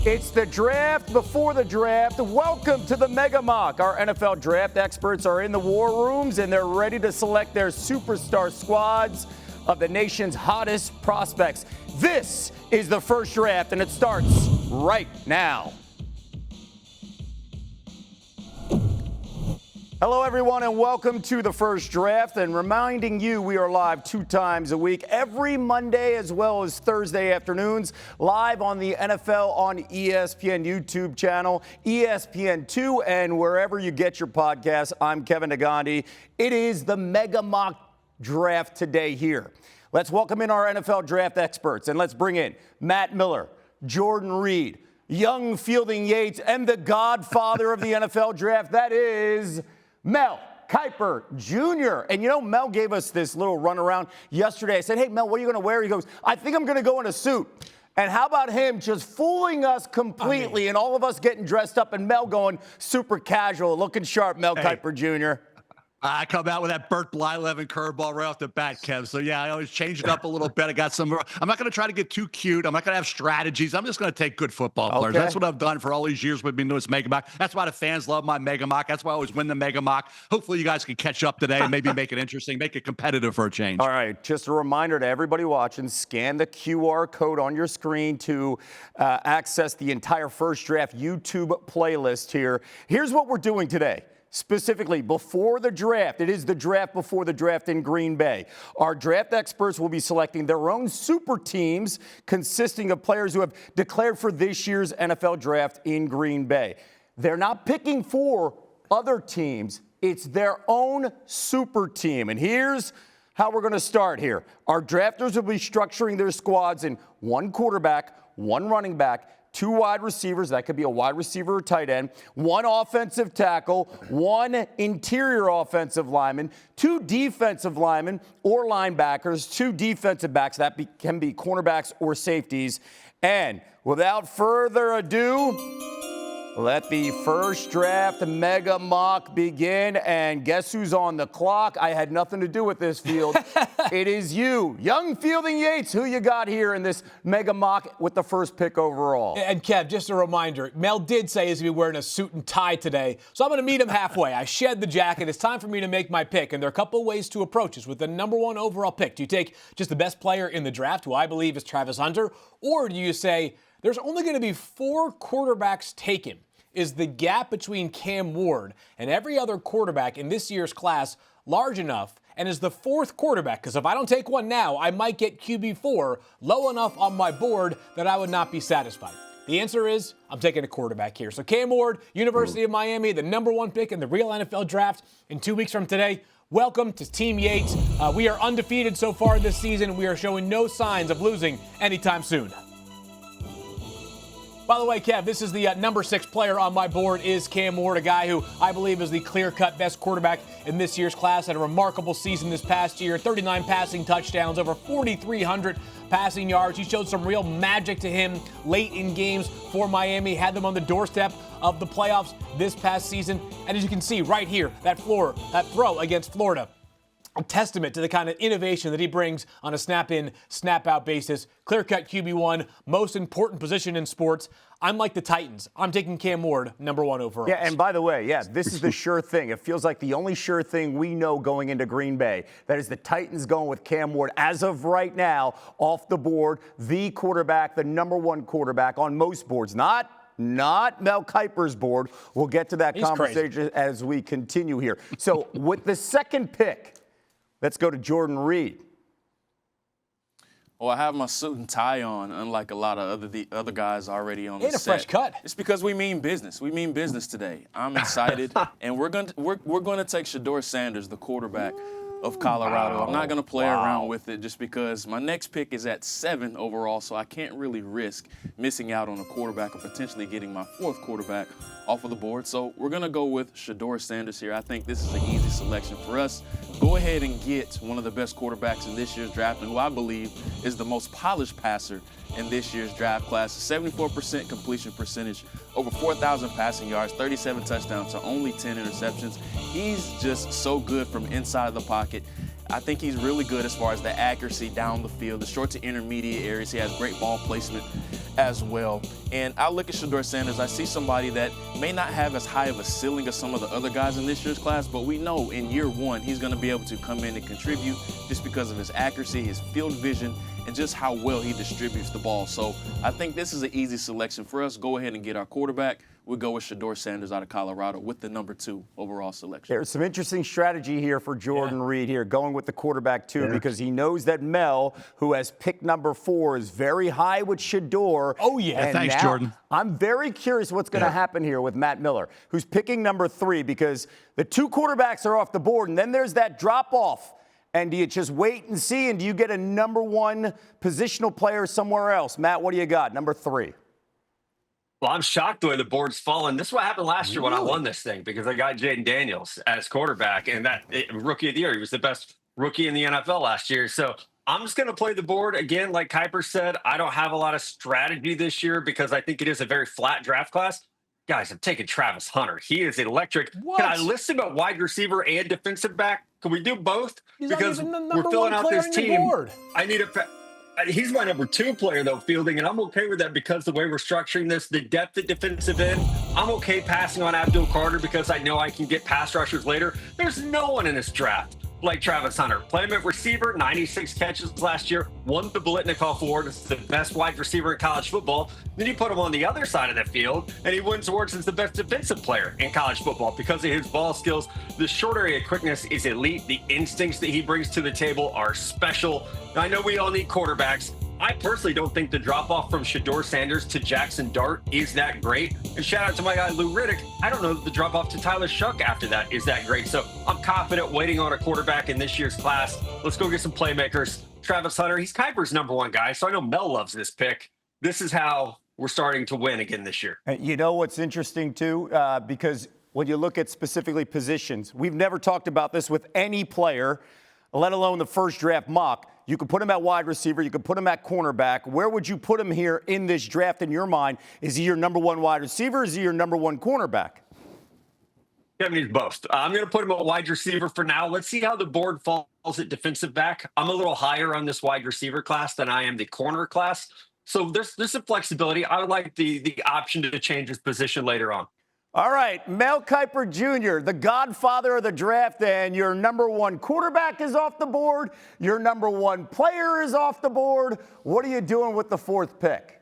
It's the draft before the draft. Welcome to the Mega Mock. Our NFL draft experts are in the war rooms and they're ready to select their superstar squads of the nation's hottest prospects. This is the first draft and it starts right now. Hello, everyone, and welcome to the first draft. And reminding you, we are live 2 times a week, every Monday as well as Thursday afternoons, live on the NFL on ESPN YouTube channel, ESPN2, and wherever you get your podcasts. I'm Kevin Negandhi. It is the Mega Mock Draft today here. Let's welcome in our NFL draft experts, and let's bring in Matt Miller, Jordan Reid, young Fielding Yates, and the godfather of the NFL draft, that is Mel Kiper Jr. And you know, Mel gave us this little runaround yesterday. I said, hey, Mel, what are you going to wear? He goes, I think I'm going to go in a suit. And how about him just fooling us completely and all of us getting dressed up and Mel going super casual, looking sharp, Mel Kiper Jr. I come out with that Burt Blyleven curveball right off the bat, Kev. So, yeah, I always change it up a little bit. I got some. I'm not going to try to get too cute. I'm not going to have strategies. I'm just going to take good football players. That's what I've done for all these years we've been doing this Mega Mock. That's why the fans love my Mega Mock. That's why I always win the Mega Mock. Hopefully, you guys can catch up today and maybe make it interesting, make it competitive for a change. All right. Just a reminder to everybody watching, scan the QR code on your screen to access the entire First Draft YouTube playlist here. Here's what we're doing today. Specifically, before the draft, it is the draft before the draft in Green Bay. Our draft experts will be selecting their own super teams consisting of players who have declared for this year's NFL draft in Green Bay. They're not picking for other teams. It's their own super team. And here's how we're going to start here. Our drafters will be structuring their squads in 1 quarterback, 1 running back, 2 wide receivers, that could be a wide receiver or tight end, 1 offensive tackle, 1 interior offensive lineman, 2 defensive linemen or linebackers, 2 defensive backs, that can be cornerbacks or safeties. And without further ado, let the first draft Mega Mock begin. And guess who's on the clock? I had nothing to do with this field. It is you, young Fielding Yates. Who you got here in this Mega Mock with the first pick overall? And Kev, just a reminder, Mel did say he's going to be wearing a suit and tie today, so I'm going to meet him halfway. I shed the jacket. It's time for me to make my pick, and there are a couple of ways to approach this. With the number 1 overall pick, do you take just the best player in the draft, who I believe is Travis Hunter, or do you say there's only going to be 4 quarterbacks taken? Is the gap between Cam Ward and every other quarterback in this year's class large enough? And is the 4th quarterback, because if I don't take one now, I might get QB4 low enough on my board that I would not be satisfied? The answer is I'm taking a quarterback here. So Cam Ward, University of Miami, the number 1 pick in the real NFL draft in 2 weeks from today. Welcome to Team Yates. We are undefeated so far this season, and we are showing no signs of losing anytime soon. By the way, Kev, this is the number 6 player on my board is Cam Ward, a guy who I believe is the clear-cut best quarterback in this year's class. Had a remarkable season this past year, 39 passing touchdowns, over 4,300 passing yards. He showed some real magic to him late in games for Miami, had them on the doorstep of the playoffs this past season. And as you can see right here, that throw against Florida, a testament to the kind of innovation that he brings on a snap-in, snap-out basis. Clear-cut QB1, most important position in sports. I'm like the Titans. I'm taking Cam Ward, number 1 overall. Yeah, and by the way, this is the sure thing. It feels like the only sure thing we know going into Green Bay. That is the Titans going with Cam Ward as of right now, off the board, the quarterback, the number 1 quarterback on most boards. Not Mel Kiper's board. We'll get to that conversation as we continue here. So with the 2nd pick, let's go to Jordan Reid. Well, I have my suit and tie on, unlike a lot of the other guys already on the set. A fresh cut. It's because we mean business. We mean business today. I'm excited, and we're going to take Shedeur Sanders, the quarterback of Colorado. I'm not going to play around with it just because my next pick is at 7 overall, so I can't really risk missing out on a quarterback or potentially getting my 4th quarterback off of the board. So we're going to go with Shedeur Sanders here. I think this is an easy selection for us. Go ahead and get one of the best quarterbacks in this year's draft, and who I believe is the most polished passer in this year's draft class. 74% completion percentage, over 4,000 passing yards, 37 touchdowns to only 10 interceptions. He's just so good from inside of the pocket. I think he's really good as far as the accuracy down the field, the short to intermediate areas. He has great ball placement. as well. And I look at Shedeur Sanders, I see somebody that may not have as high of a ceiling as some of the other guys in this year's class, but we know in year one he's going to be able to come in and contribute just because of his accuracy, his field vision, and just how well he distributes the ball. So I think this is an easy selection for us. Go ahead and get our quarterback. We'll go with Shedeur Sanders out of Colorado with the number 2 overall selection. There's some interesting strategy here for Jordan Reid here, going with the quarterback too, because he knows that Mel, who has pick number 4, is very high with Shedeur. Oh, yeah. Thanks, Jordan. I'm very curious what's going to happen here with Matt Miller, who's picking number 3, because the 2 quarterbacks are off the board, and then there's that drop-off. And do you just wait and see, and do you get a number 1 positional player somewhere else? Matt, what do you got? Number 3. Well, I'm shocked the way the board's fallen. This is what happened last year when I won this thing, because I got Jaden Daniels as quarterback, and rookie of the year. He was the best rookie in the NFL last year. So I'm just going to play the board again. Like Kiper said, I don't have a lot of strategy this year because I think it is a very flat draft class. Guys, I'm taking Travis Hunter. He is electric. What? Can I list him at wide receiver and defensive back? Can we do both? He's not Because even the we're number filling 1 out player this on your team. board. I need a. He's my number 2 player, though, fielding, and I'm okay with that because the way we're structuring this, the depth at defensive end, I'm okay passing on Abdul Carter because I know I can get pass rushers later. There's no one in this draft like Travis Hunter. Play him at receiver, 96 catches last year, won the Biletnikoff Award. It's the best wide receiver in college football. Then you put him on the other side of the field, and he wins awards as the best defensive player in college football because of his ball skills. The short area quickness is elite. The instincts that he brings to the table are special. Now, I know we all need quarterbacks. I personally don't think the drop-off from Shedeur Sanders to Jackson Dart is that great. And shout out to my guy, Lou Riddick. I don't know that the drop-off to Tyler Shuck after that is that great. So I'm confident waiting on a quarterback in this year's class. Let's go get some playmakers. Travis Hunter, he's Kiper's number 1 guy, so I know Mel loves this pick. This is how we're starting to win again this year. And you know what's interesting, too? Because when you look at specifically positions, we've never talked about this with any player, let alone the first draft mock. You could put him at wide receiver. You could put him at cornerback. Where would you put him here in this draft in your mind? Is he your number 1 wide receiver? Is he your number 1 cornerback? Kevin needs both. I'm going to put him at wide receiver for now. Let's see how the board falls at defensive back. I'm a little higher on this wide receiver class than I am the corner class. So there's some flexibility. I would like the option to change his position later on. All right, Mel Kiper Jr., the godfather of the draft, and your number 1 quarterback is off the board. Your number 1 player is off the board. What are you doing with the 4th pick?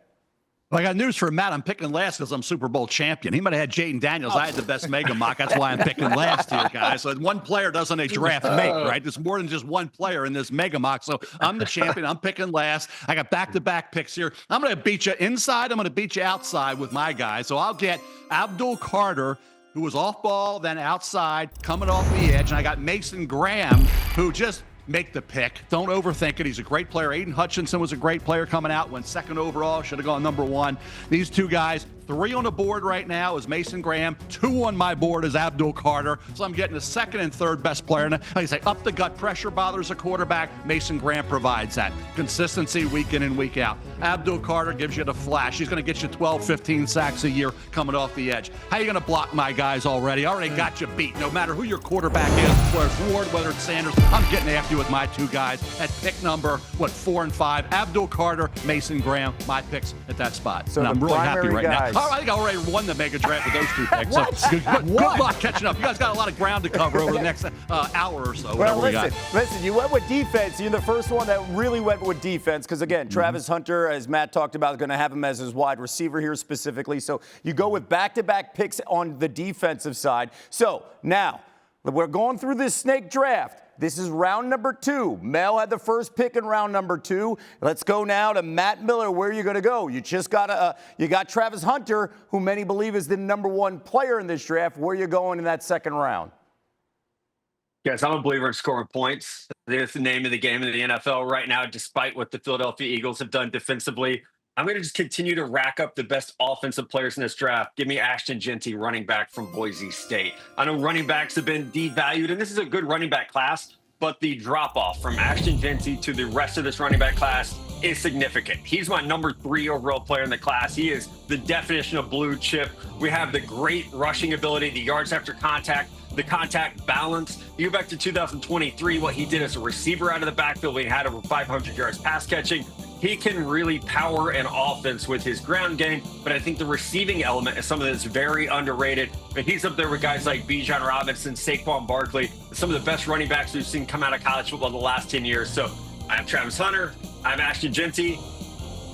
Well, I got news for Matt. I'm picking last because I'm Super Bowl champion. He might have had Jaden Daniels. I had the best mega mock. That's why I'm picking last here, guys. So 1 player doesn't a draft make, right? There's more than just 1 player in this mega mock. So I'm the champion. I'm picking last. I got back-to-back picks here. I'm going to beat you inside. I'm going to beat you outside with my guy. So I'll get Abdul Carter, who was off ball, then outside, coming off the edge. And I got Mason Graham, who just make the pick. Don't overthink it. He's a great player. Aiden Hutchinson was a great player coming out, went 2nd overall, should have gone number 1. These 2 guys, 3 on the board right now is Mason Graham. 2 on my board is Abdul Carter. So I'm getting the 2nd and 3rd best player. And like I say, up the gut pressure bothers a quarterback. Mason Graham provides that. Consistency week in and week out. Abdul Carter gives you the flash. He's going to get you 12, 15 sacks a year coming off the edge. How you going to block my guys already? I already got you beat. No matter who your quarterback is, whether it's Ward, whether it's Sanders, I'm getting after you with my 2 guys at pick number, 4 and 5. Abdul Carter, Mason Graham, my picks at that spot. So and I'm really happy right guys. now. I think I already won the mega draft with those 2 picks. So good luck catching up. You guys got a lot of ground to cover over the next hour or so. Well, listen, you went with defense. You're the first one that really went with defense because, again, Travis Hunter, as Matt talked about, is going to have him as his wide receiver here specifically. So you go with back-to-back picks on the defensive side. So now we're going through this snake draft. This is round number 2. Mel had the first pick in round number 2. Let's go now to Matt Miller. Where are you going to go? You just got you got Travis Hunter, who many believe is the number 1 player in this draft. Where are you going in that 2nd round? Yes, I'm a believer in scoring points. It's the name of the game in the NFL right now, despite what the Philadelphia Eagles have done defensively. I'm going to just continue to rack up the best offensive players in this draft. Give me Ashton Genty, running back from Boise State. I know running backs have been devalued, and this is a good running back class, but the drop-off from Ashton Genty to the rest of this running back class is significant. He's my number 3 overall player in the class. He is the definition of blue chip. We have the great rushing ability, the yards after contact, the contact balance. You go back to 2023, what he did as a receiver out of the backfield, he had over 500 yards pass catching. he can really power an offense with his ground game, but I think the receiving element is something that's very underrated. But he's up there with guys like Bijan Robinson, Saquon Barkley, some of the best running backs we've seen come out of college football the last 10 years. So I have Travis Hunter, I have Ashton Genty.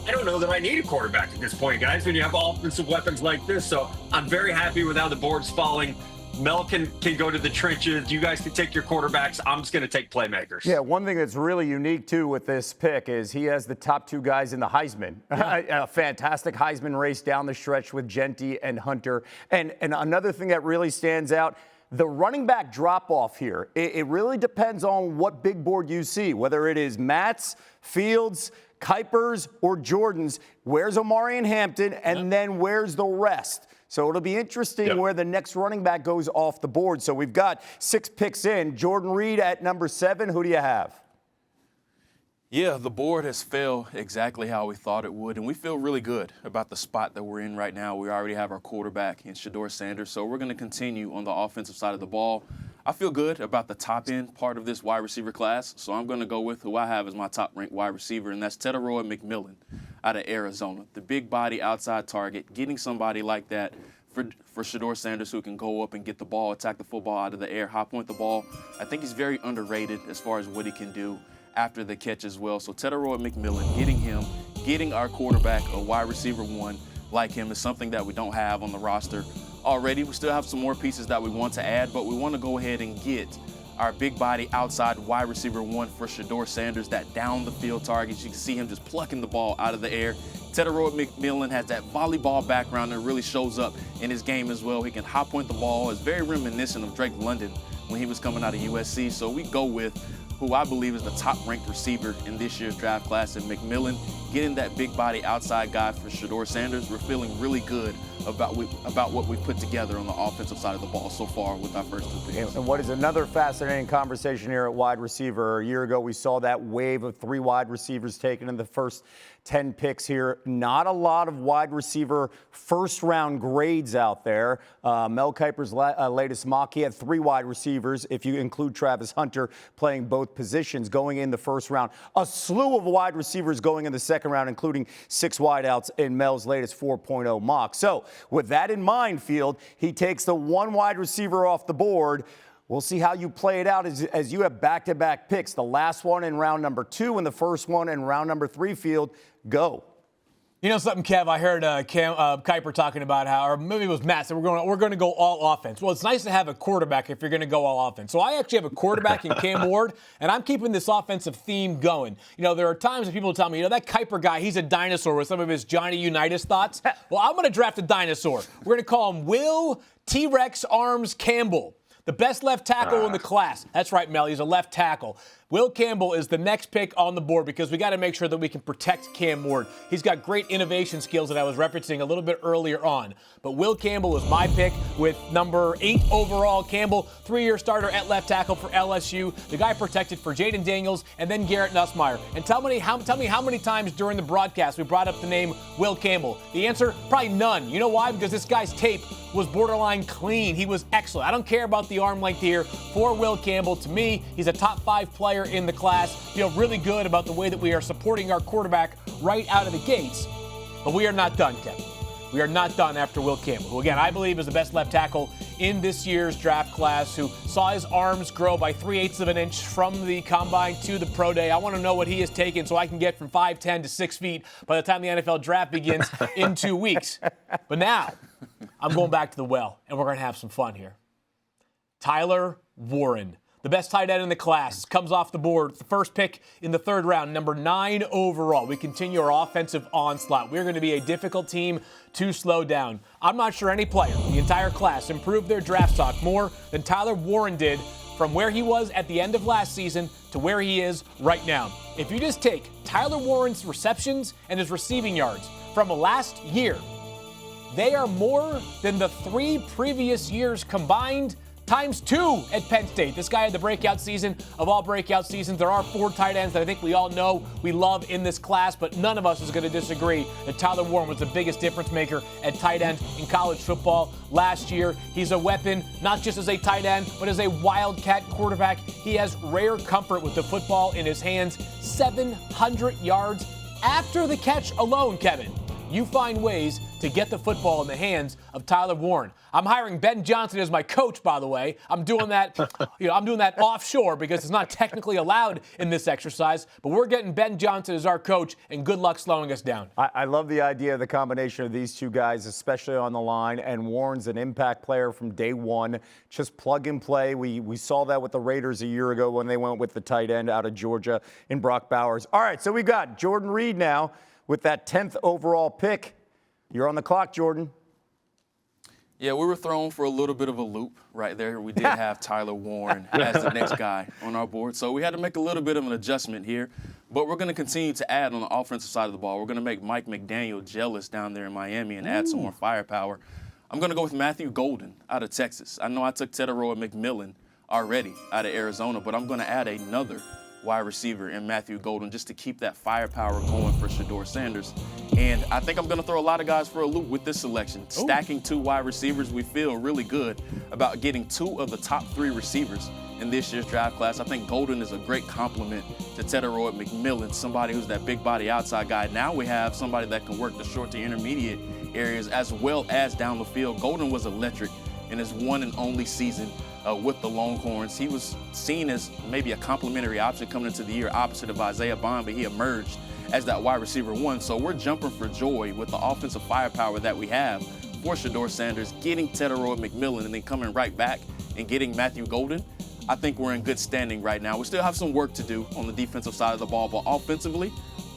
I don't know that I need a quarterback at this point, guys, when you have offensive weapons like this. So I'm very happy with how the board's falling. Mel can go to the trenches. You guys can take your quarterbacks. I'm just going to take playmakers. Yeah, one thing that's really unique, too, with this pick is he has the top two guys in the Heisman. A fantastic Heisman race down the stretch with Genty and Hunter. And another thing that really stands out, the running back drop-off here, it really depends on what big board you see, whether it is Matt's, Fields, Kiper's, or Jordan's. Where's Omarion Hampton, and then where's the rest? So it'll be interesting where the next running back goes off the board. So we've got 6 picks in. Jordan Reid at number 7. Who do you have? Yeah, the board has fell exactly how we thought it would, and we feel really good about the spot that we're in right now. We already have our quarterback in Shedeur Sanders, so we're going to continue on the offensive side of the ball. I feel good about the top-end part of this wide receiver class, so I'm going to go with who I have as my top-ranked wide receiver, and that's Teteroa McMillan out of Arizona. The big body outside target, getting somebody like that for Shedeur Sanders who can go up and get the ball, attack the football out of the air, high point the ball. I think he's very underrated as far as what he can do after the catch as well. So Teteroa McMillan, getting our quarterback a wide receiver 1 like him is something that we don't have on the roster already. We still have some more pieces that we want to add, but we want to go ahead and get our big body outside wide receiver 1 for Shedeur Sanders, that down the field target. You can see him just plucking the ball out of the air. Teteroa McMillan has that volleyball background that really shows up in his game as well. He can high point the ball. It's very reminiscent of Drake London when he was coming out of USC. So we go with who I believe is the top-ranked receiver in this year's draft class, and McMillan getting that big body outside guy for Shedeur Sanders. We're feeling really good about what we've put together on the offensive side of the ball so far with our first 2 picks. And what is another fascinating conversation here at wide receiver? A year ago, we saw that wave of 3 wide receivers taken in the first 10 picks here. Not a lot of wide receiver first-round grades out there. Mel Kiper's latest mock, he had 3 wide receivers, if you include Travis Hunter, playing both positions going in the first round. A slew of wide receivers going in the second round, including 6 wideouts in Mel's latest 4.0 mock. So with that in mind, Field, he takes the 1 wide receiver off the board. We'll see how you play it out as you have back-to-back picks. The last one in round number 2 and the first one in round number 3, Field. Go. You know something, Kev? I heard Kiper talking about how, or maybe it was Matt, said we're going to go all offense. Well, it's nice to have a quarterback if you're going to go all offense. So I actually have a quarterback in Cam Ward, and I'm keeping this offensive theme going. You know, there are times when people tell me, that Kiper guy, he's a dinosaur with some of his Johnny Unitas thoughts. Well, I'm going to draft a dinosaur. We're going to call him Will T-Rex Arms Campbell, the best left tackle in the class. That's right, Mel. He's a left tackle. Will Campbell is the next pick on the board because we got to make sure that we can protect Cam Ward. He's got great innovation skills that I was referencing a little bit earlier on. But Will Campbell is my pick with number 8 overall. Campbell, 3-year starter at left tackle for LSU. The guy protected for Jaden Daniels and then Garrett Nussmeier. And tell me how many times during the broadcast we brought up the name Will Campbell. The answer, probably none. You know why? Because this guy's tape was borderline clean. He was excellent. I don't care about the arm length here for Will Campbell. To me, he's a top 5 player in the class. Feel really good about the way that we are supporting our quarterback right out of the gates. But we are not done, Kevin. We are not done after Will Campbell, who, again, I believe is the best left tackle in this year's draft class, who saw his arms grow by 3/8 of an inch from the combine to the pro day. I want to know what he has taken so I can get from 5'10" to 6 feet by the time the NFL draft begins in 2 weeks. But now, I'm going back to the well, and we're going to have some fun here. Tyler Warren, the best tight end in the class, comes off the board. The first pick in the 3rd round, number 9 overall. We continue our offensive onslaught. We're going to be a difficult team to slow down. I'm not sure any player in the entire class improved their draft stock more than Tyler Warren did from where he was at the end of last season to where he is right now. If you just take Tyler Warren's receptions and his receiving yards from last year, they are more than the 3 previous years combined times 2 at Penn State. This guy had the breakout season of all breakout seasons. There are 4 tight ends that I think we all know we love in this class, but none of us is going to disagree that Tyler Warren was the biggest difference maker at tight end in college football last year. He's a weapon, not just as a tight end, but as a wildcat quarterback. He has rare comfort with the football in his hands. 700 yards after the catch alone, Kevin, you find ways to get the football in the hands of Tyler Warren. I'm hiring Ben Johnson as my coach, by the way. I'm doing that, I'm doing that offshore because it's not technically allowed in this exercise. But we're getting Ben Johnson as our coach, and good luck slowing us down. I love the idea of the combination of these two guys, especially on the line. And Warren's an impact player from day one. Just plug and play. We saw that with the Raiders a year ago when they went with the tight end out of Georgia in Brock Bowers. All right, so we got Jordan Reid now with that 10th overall pick. You're on the clock, Jordan. Yeah, we were thrown for a little bit of a loop right there. We did have Tyler Warren as the next guy on our board, so we had to make a little bit of an adjustment here. But we're going to continue to add on the offensive side of the ball. We're going to make Mike McDaniel jealous down there in Miami and add some more firepower. I'm going to go with Matthew Golden out of Texas. I know I took Teteroa McMillan already out of Arizona, but I'm going to add another wide receiver in Matthew Golden just to keep that firepower going for Shedeur Sanders. And I think I'm going to throw a lot of guys for a loop with this selection. Ooh. Stacking 2 wide receivers, we feel really good about getting 2 of the top 3 receivers in this year's draft class. I think Golden is a great complement to Teteroa McMillan, somebody who's that big body outside guy. Now we have somebody that can work the short to intermediate areas as well as down the field. Golden was electric in his one and only season with the Longhorns. He was seen as maybe a complimentary option coming into the year opposite of Isaiah Bond, but he emerged as that wide receiver 1. So we're jumping for joy with the offensive firepower that we have for Shedeur Sanders, getting Teteroa McMillan, and then coming right back and getting Matthew Golden. I think we're in good standing right now. We still have some work to do on the defensive side of the ball, but offensively,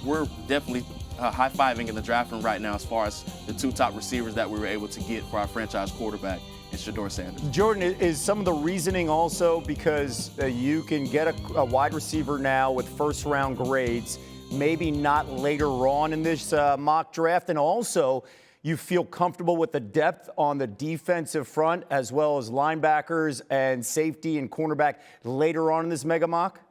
we're definitely high-fiving in the draft room right now as far as the 2 top receivers that we were able to get for our franchise quarterback. It's Shedeur Sanders. Jordan, is some of the reasoning also because you can get a wide receiver now with first-round grades, maybe not later on in this mock draft, and also you feel comfortable with the depth on the defensive front as well as linebackers and safety and cornerback later on in this mega mock?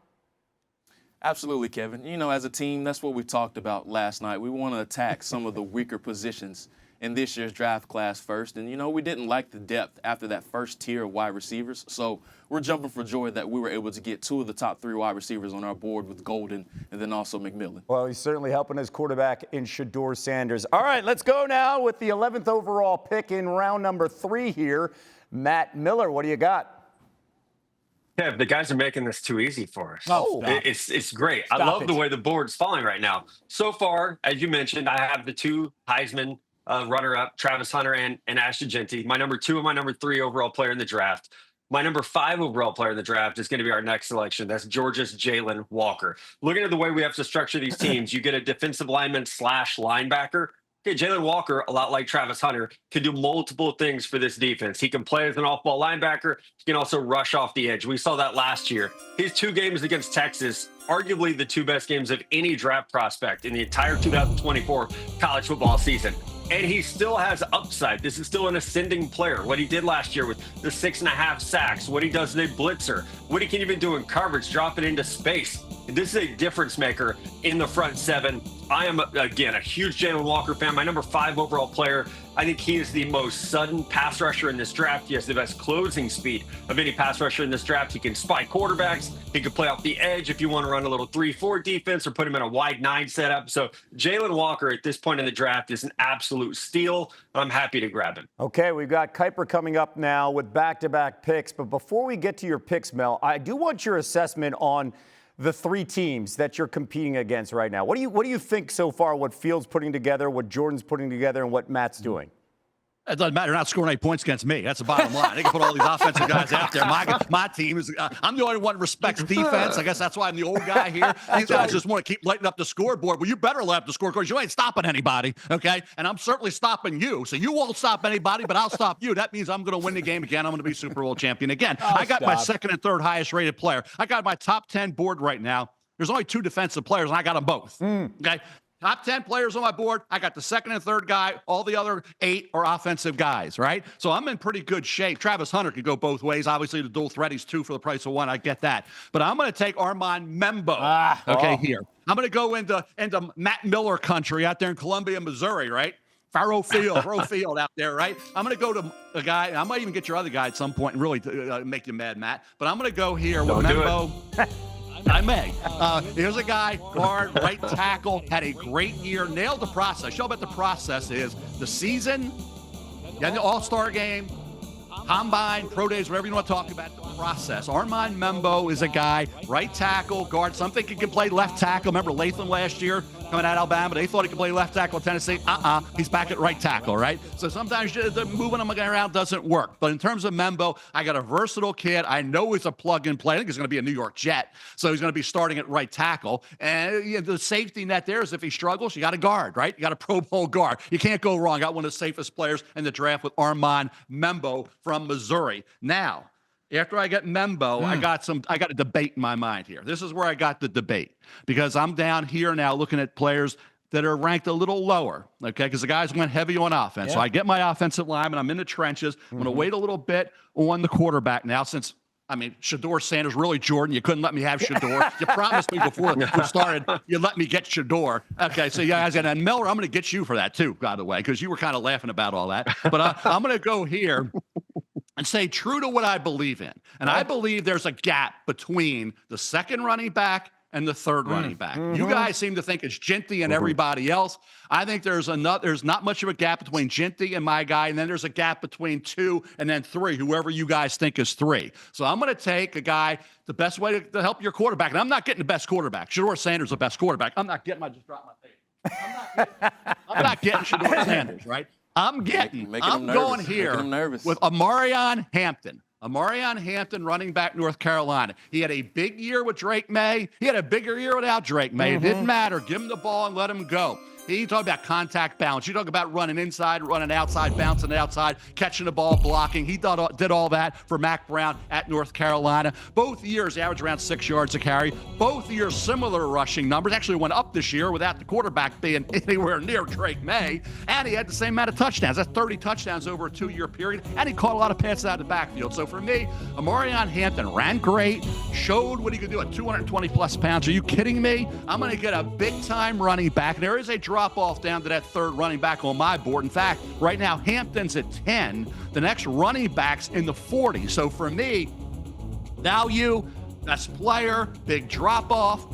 Absolutely, Kevin. You know, as a team, that's what we talked about last night. We want to attack some of the weaker positions in this year's draft class first. And, you know, we didn't like the depth after that first tier of wide receivers. So we're jumping for joy that we were able to get 2 of the top 3 wide receivers on our board with Golden and then also McMillan. Well, he's certainly helping his quarterback in Shedeur Sanders. All right, let's go now with the 11th overall pick in round number 3 here. Matt Miller, what do you got? Kev, the guys are making this too easy for us. Oh, it's great. I love the way the board's falling right now. So far, as you mentioned, I have the 2 Heisman runner-up, Travis Hunter and Ashton Jeanty. My number 2 and my number 3 overall player in the draft. My number 5 overall player in the draft is going to be our next selection. That's Georgia's Jalen Walker. Looking at the way we have to structure these teams, you get a defensive lineman / linebacker. Okay, Jalen Walker, a lot like Travis Hunter, can do multiple things for this defense. He can play as an off-ball linebacker. He can also rush off the edge. We saw that last year. His 2 games against Texas, arguably the 2 best games of any draft prospect in the entire 2024 college football season. And he still has upside. This is still an ascending player. What he did last year with the 6.5 sacks, what he does as a blitzer, what he can even do in coverage, drop it into space. This is a difference maker in the front 7. I am, again, a huge Jalen Walker fan. My number 5 overall player. I think he is the most sudden pass rusher in this draft. He has the best closing speed of any pass rusher in this draft. He can spy quarterbacks. He can play off the edge if you want to run a little 3-4 defense or put him in a wide 9 setup. So Jalen Walker at this point in the draft is an absolute steal. I'm happy to grab him. Okay, we've got Kiper coming up now with back-to-back picks. But before we get to your picks, Mel, I do want your assessment on the 3 teams that you're competing against right now. What do you think so far, what Fields putting together, what Jordan's putting together, and what Matt's doing? It doesn't matter. They're not scoring any points against me. That's the bottom line. They can put all these offensive guys out there. My team is I'm the only one who respects defense. I guess that's why I'm the old guy here. These guys just want to keep lighting up the scoreboard. Well, you better light up the scoreboard because you ain't stopping anybody, okay? And I'm certainly stopping you. So you won't stop anybody, but I'll stop you. That means I'm going to win the game again. I'm going to be Super Bowl champion again. I got my 2nd and 3rd highest rated player. I got my top 10 board right now. There's only 2 defensive players, and I got them both, okay? Top 10 players on my board. I got the 2nd and 3rd guy. All the other 8 are offensive guys, right? So I'm in pretty good shape. Travis Hunter could go both ways. Obviously, the dual threat, he's 2 for the price of 1. I get that. But I'm going to take Armand Membo, here. I'm going to go into Matt Miller country out there in Columbia, Missouri, right? Faro Field out there, right? I'm going to go to a guy. I might even get your other guy at some point and really make you mad, Matt. But I'm going to go here with Membo. I may. Here's a guy, guard, right tackle, had a great year, nailed the process. Show what the process is. The season, then the All-Star game, combine, pro days, whatever you want to talk about, the process. Armand Membo is a guy, right tackle, guard. Some think he can play left tackle. Remember Latham last year coming out of Alabama? They thought he could play left tackle at Tennessee. He's back at right tackle, right? So sometimes the moving him around doesn't work. But in terms of Membo, I got a versatile kid. I know he's a plug-and-play. I think he's going to be a New York Jet. So he's going to be starting at right tackle. And the safety net there is if he struggles, you got a guard, right? You got a Pro Bowl guard. You can't go wrong. Got one of the safest players in the draft with Armand Membo from Missouri. Now, after I get Membo, I got a debate in my mind here. This is where I got the debate because I'm down here now looking at players that are ranked a little lower, okay? Because the guys went heavy on offense. Yeah. So I get my offensive lineman. I'm in the trenches. I'm going to wait a little bit on the quarterback now since Shedeur Sanders, really, Jordan, you couldn't let me have Shedeur. You promised me before we started you let me get Shedeur. Okay, so you guys, and Miller, I'm going to get you for that too, by the way, because you were kind of laughing about all that. But I'm going to go here and say true to what I believe in. And I believe there's a gap between the second running back and the third running back. You guys seem to think it's Ginty and everybody else. I think there's not much of a gap between Ginty and my guy, and then there's a gap between 2 and then 3, whoever you guys think is 3. So I'm going to take a guy, the best way to help your quarterback, and I'm not getting the best quarterback. Shedeur Sanders is the best quarterback. I'm not getting, I just dropped my face. I'm not getting Shedeur Sanders, right? I'm going here with Amarion Hampton. Amarion Hampton, running back, North Carolina. He had a big year with Drake May. He had a bigger year without Drake May. It didn't matter. Give him the ball and let him go. You talk about contact balance. You talk about running inside, running outside, bouncing outside, catching the ball, blocking. He did all that for Mack Brown at North Carolina. Both years averaged around 6 yards a carry. Both years similar rushing numbers. Actually went up this year without the quarterback being anywhere near Drake May. And he had the same amount of touchdowns. That's 30 touchdowns over a 2-year period. And he caught a lot of passes out of the backfield. So for me, Amarion Hampton ran great, showed what he could do at 220-plus pounds. Are you kidding me? I'm going to get a big-time running back. There is a drop-off down to that third running back on my board. In fact, right now, Hampton's at 10. The next running back's in the 40s. So for me, value, best player, big drop-off.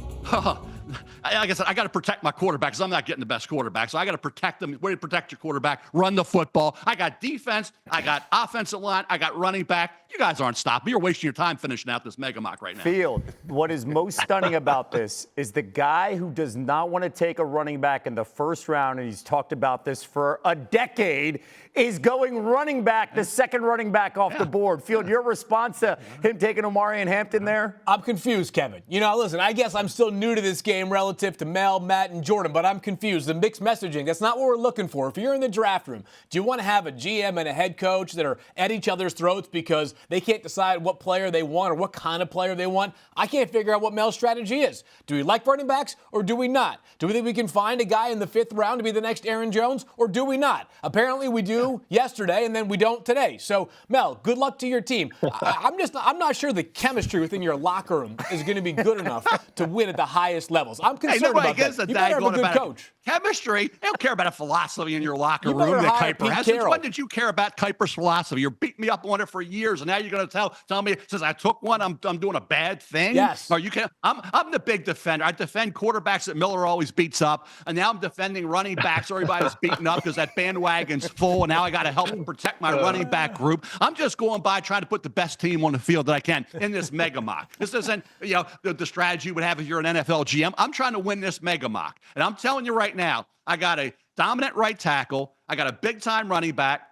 Like I said, I got to protect my quarterback because I'm not getting the best quarterback. So I got to protect them. Way to protect your quarterback. Run the football. I got defense. I got offensive line. I got running back. You guys aren't stopping me. You're wasting your time finishing out this mega mock right now. Field, what is most stunning about this is the guy who does not want to take a running back in the first round, and he's talked about this for a decade, is going running back, the second running back off the board. Field, your response to him taking Amarion Hampton there? I'm confused, Kevin. Listen, I guess I'm still new to this game relative to Mel, Matt, and Jordan, but I'm confused. The mixed messaging, that's not what we're looking for. If you're in the draft room, do you want to have a GM and a head coach that are at each other's throats because they can't decide what player they want or what kind of player they want? I can't figure out what Mel's strategy is. Do we like running backs or do we not? Do we think we can find a guy in the 5th round to be the next Aaron Jones or do we not? Apparently we do yesterday and then we don't today. So, Mel, good luck to your team. I'm not sure the chemistry within your locker room is going to be good enough to win at the highest levels. I'm concerned about that. You better have a good coach. Chemistry. They don't care about a philosophy in your locker room that Kiper has. When did you care about Kiper's philosophy? You're beating me up on it for years, and now you're going to tell me since I took one, I'm doing a bad thing. Yes. Or you can. I'm the big defender. I defend quarterbacks that Miller always beats up, and now I'm defending running backs. Everybody's beaten up because that bandwagon's full, and now I got to help protect my running back group. I'm just going by trying to put the best team on the field that I can in this mega mock. This isn't the strategy you would have if you're an NFL GM. I'm trying to win this mega mock, and I'm telling you right now, I got a dominant right tackle, I got a big-time running back,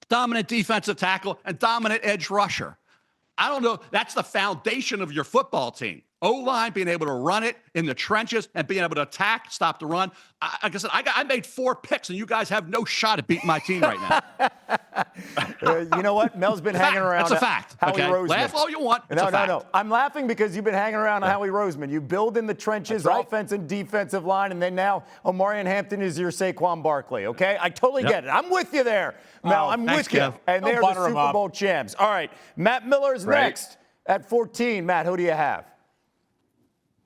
dominant defensive tackle, and dominant edge rusher. I don't know. That's the foundation of your football team. O-line, being able to run it in the trenches and being able to attack, stop the run. Like I said, I made 4 picks, and you guys have no shot at beating my team right now. You know what? Mel's been hanging around. That's a fact. Howie Roseman. Laugh all you want. No. I'm laughing because you've been hanging around on Howie Roseman. You build in the trenches, offense and defensive line, and then now Amarion Hampton is your Saquon Barkley, okay? I totally get it. I'm with you there, Mel. I'm with you. And they're the Super Bowl champs. All right, Matt Miller's next at 14. Matt, who do you have?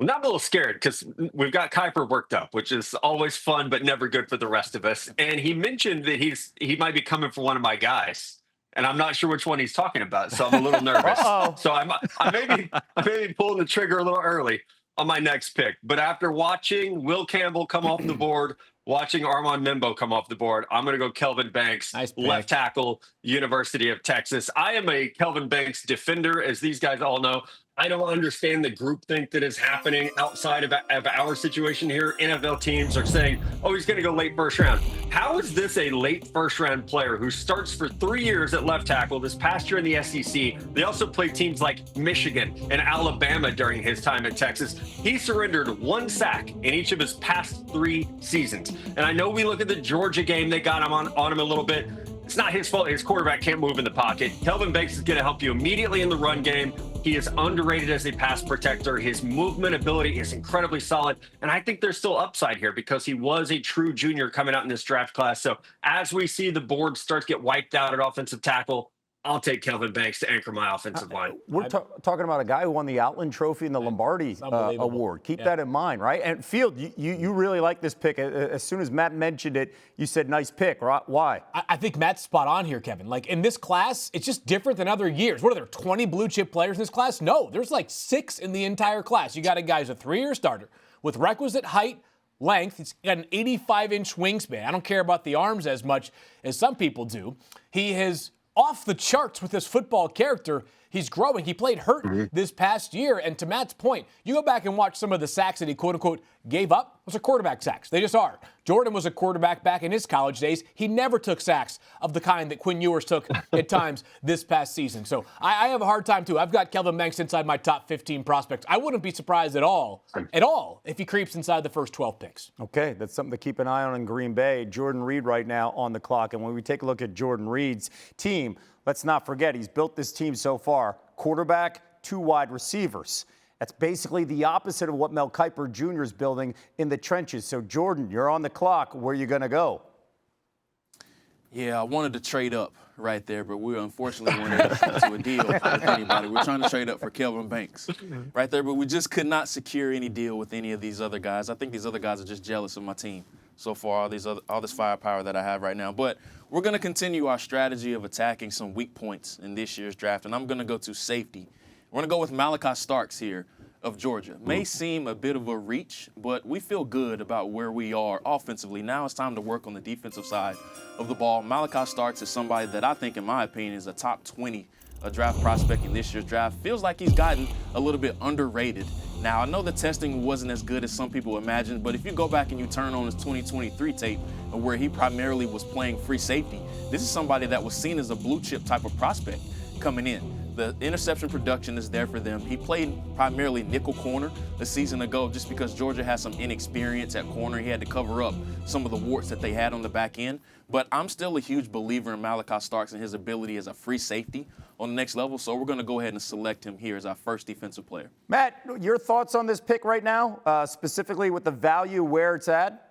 Well, I'm a little scared because we've got Kiper worked up, which is always fun, but never good for the rest of us. And he mentioned that he might be coming for one of my guys. and I'm not sure which one he's talking about, so I'm a little nervous. So I may be pulling the trigger a little early on my next pick. But after watching Will Campbell come off the board, watching Armand Mimbo come off the board, I'm going to go Kelvin Banks, Nice pick. left tackle, University of Texas. I am a Kelvin Banks defender, as these guys all know. I don't understand the groupthink that is happening outside of our situation here. NFL teams are saying, oh, he's going to go late first round. How is this a late first round player who starts for 3 years at left tackle this past year in the SEC? They also played teams like Michigan and Alabama during his time at Texas. He surrendered 1 sack in each of his past 3 seasons. And I know we look at the Georgia game, they got him on him a little bit. It's not his fault. His quarterback can't move in the pocket. Kelvin Banks is going to help you immediately in the run game. He is underrated as a pass protector. His movement ability is incredibly solid. And I think there's still upside here because he was a true junior coming out in this draft class. So as we see the board start to get wiped out at offensive tackle, I'll take Kelvin Banks to anchor my offensive line. We're talking about a guy who won the Outland Trophy and the Lombardi Award. Keep that in mind, right? And Field, you really like this pick. As soon as Matt mentioned it, you said nice pick. Why? I think Matt's spot on here, Kevin. Like, in this class, it's just different than other years. What are there, 20 blue chip players in this class? No, there's like 6 in the entire class. You got a guy who's a 3-year starter with requisite height, length. He's got an 85-inch wingspan. I don't care about the arms as much as some people do. He has off the charts with his football character. He's growing. He played hurt this past year. And to Matt's point, you go back and watch some of the sacks that he quote-unquote gave up. Those are quarterback sacks. They just are. Jordan was a quarterback back in his college days. He never took sacks of the kind that Quinn Ewers took at times this past season. So I have a hard time, too. I've got Kelvin Banks inside my top 15 prospects. I wouldn't be surprised at all, if he creeps inside the first 12 picks. Okay, that's something to keep an eye on in Green Bay. Jordan Reid right now on the clock. And when we take a look at Jordan Reid's team, let's not forget he's built this team so far. Quarterback, 2 wide receivers. That's basically the opposite of what Mel Kiper Jr. is building in the trenches. So, Jordan, you're on the clock. Where are you going to go? Yeah, I wanted to trade up right there, but we unfortunately weren't able to come to a deal with anybody. We're trying to trade up for Kelvin Banks right there, but we just could not secure any deal with any of these other guys. I think these other guys are just jealous of my team so far, all this firepower that I have right now. But we're going to continue our strategy of attacking some weak points in this year's draft, and I'm going to go to safety. We're going to go with Malachi Starks here of Georgia. May seem a bit of a reach, but we feel good about where we are offensively. Now it's time to work on the defensive side of the ball. Malachi Starks is somebody that I think, in my opinion, is a top 20 draft prospect in this year's draft. Feels like he's gotten a little bit underrated. Now, I know the testing wasn't as good as some people imagined, but if you go back and you turn on his 2023 tape where he primarily was playing free safety, this is somebody that was seen as a blue chip type of prospect coming in. The interception production is there for them. He played primarily nickel corner a season ago just because Georgia has some inexperience at corner. He had to cover up some of the warts that they had on the back end. But I'm still a huge believer in Malachi Starks and his ability as a free safety on the next level. So we're going to go ahead and select him here as our first defensive player. Matt, your thoughts on this pick right now, specifically with the value where it's at?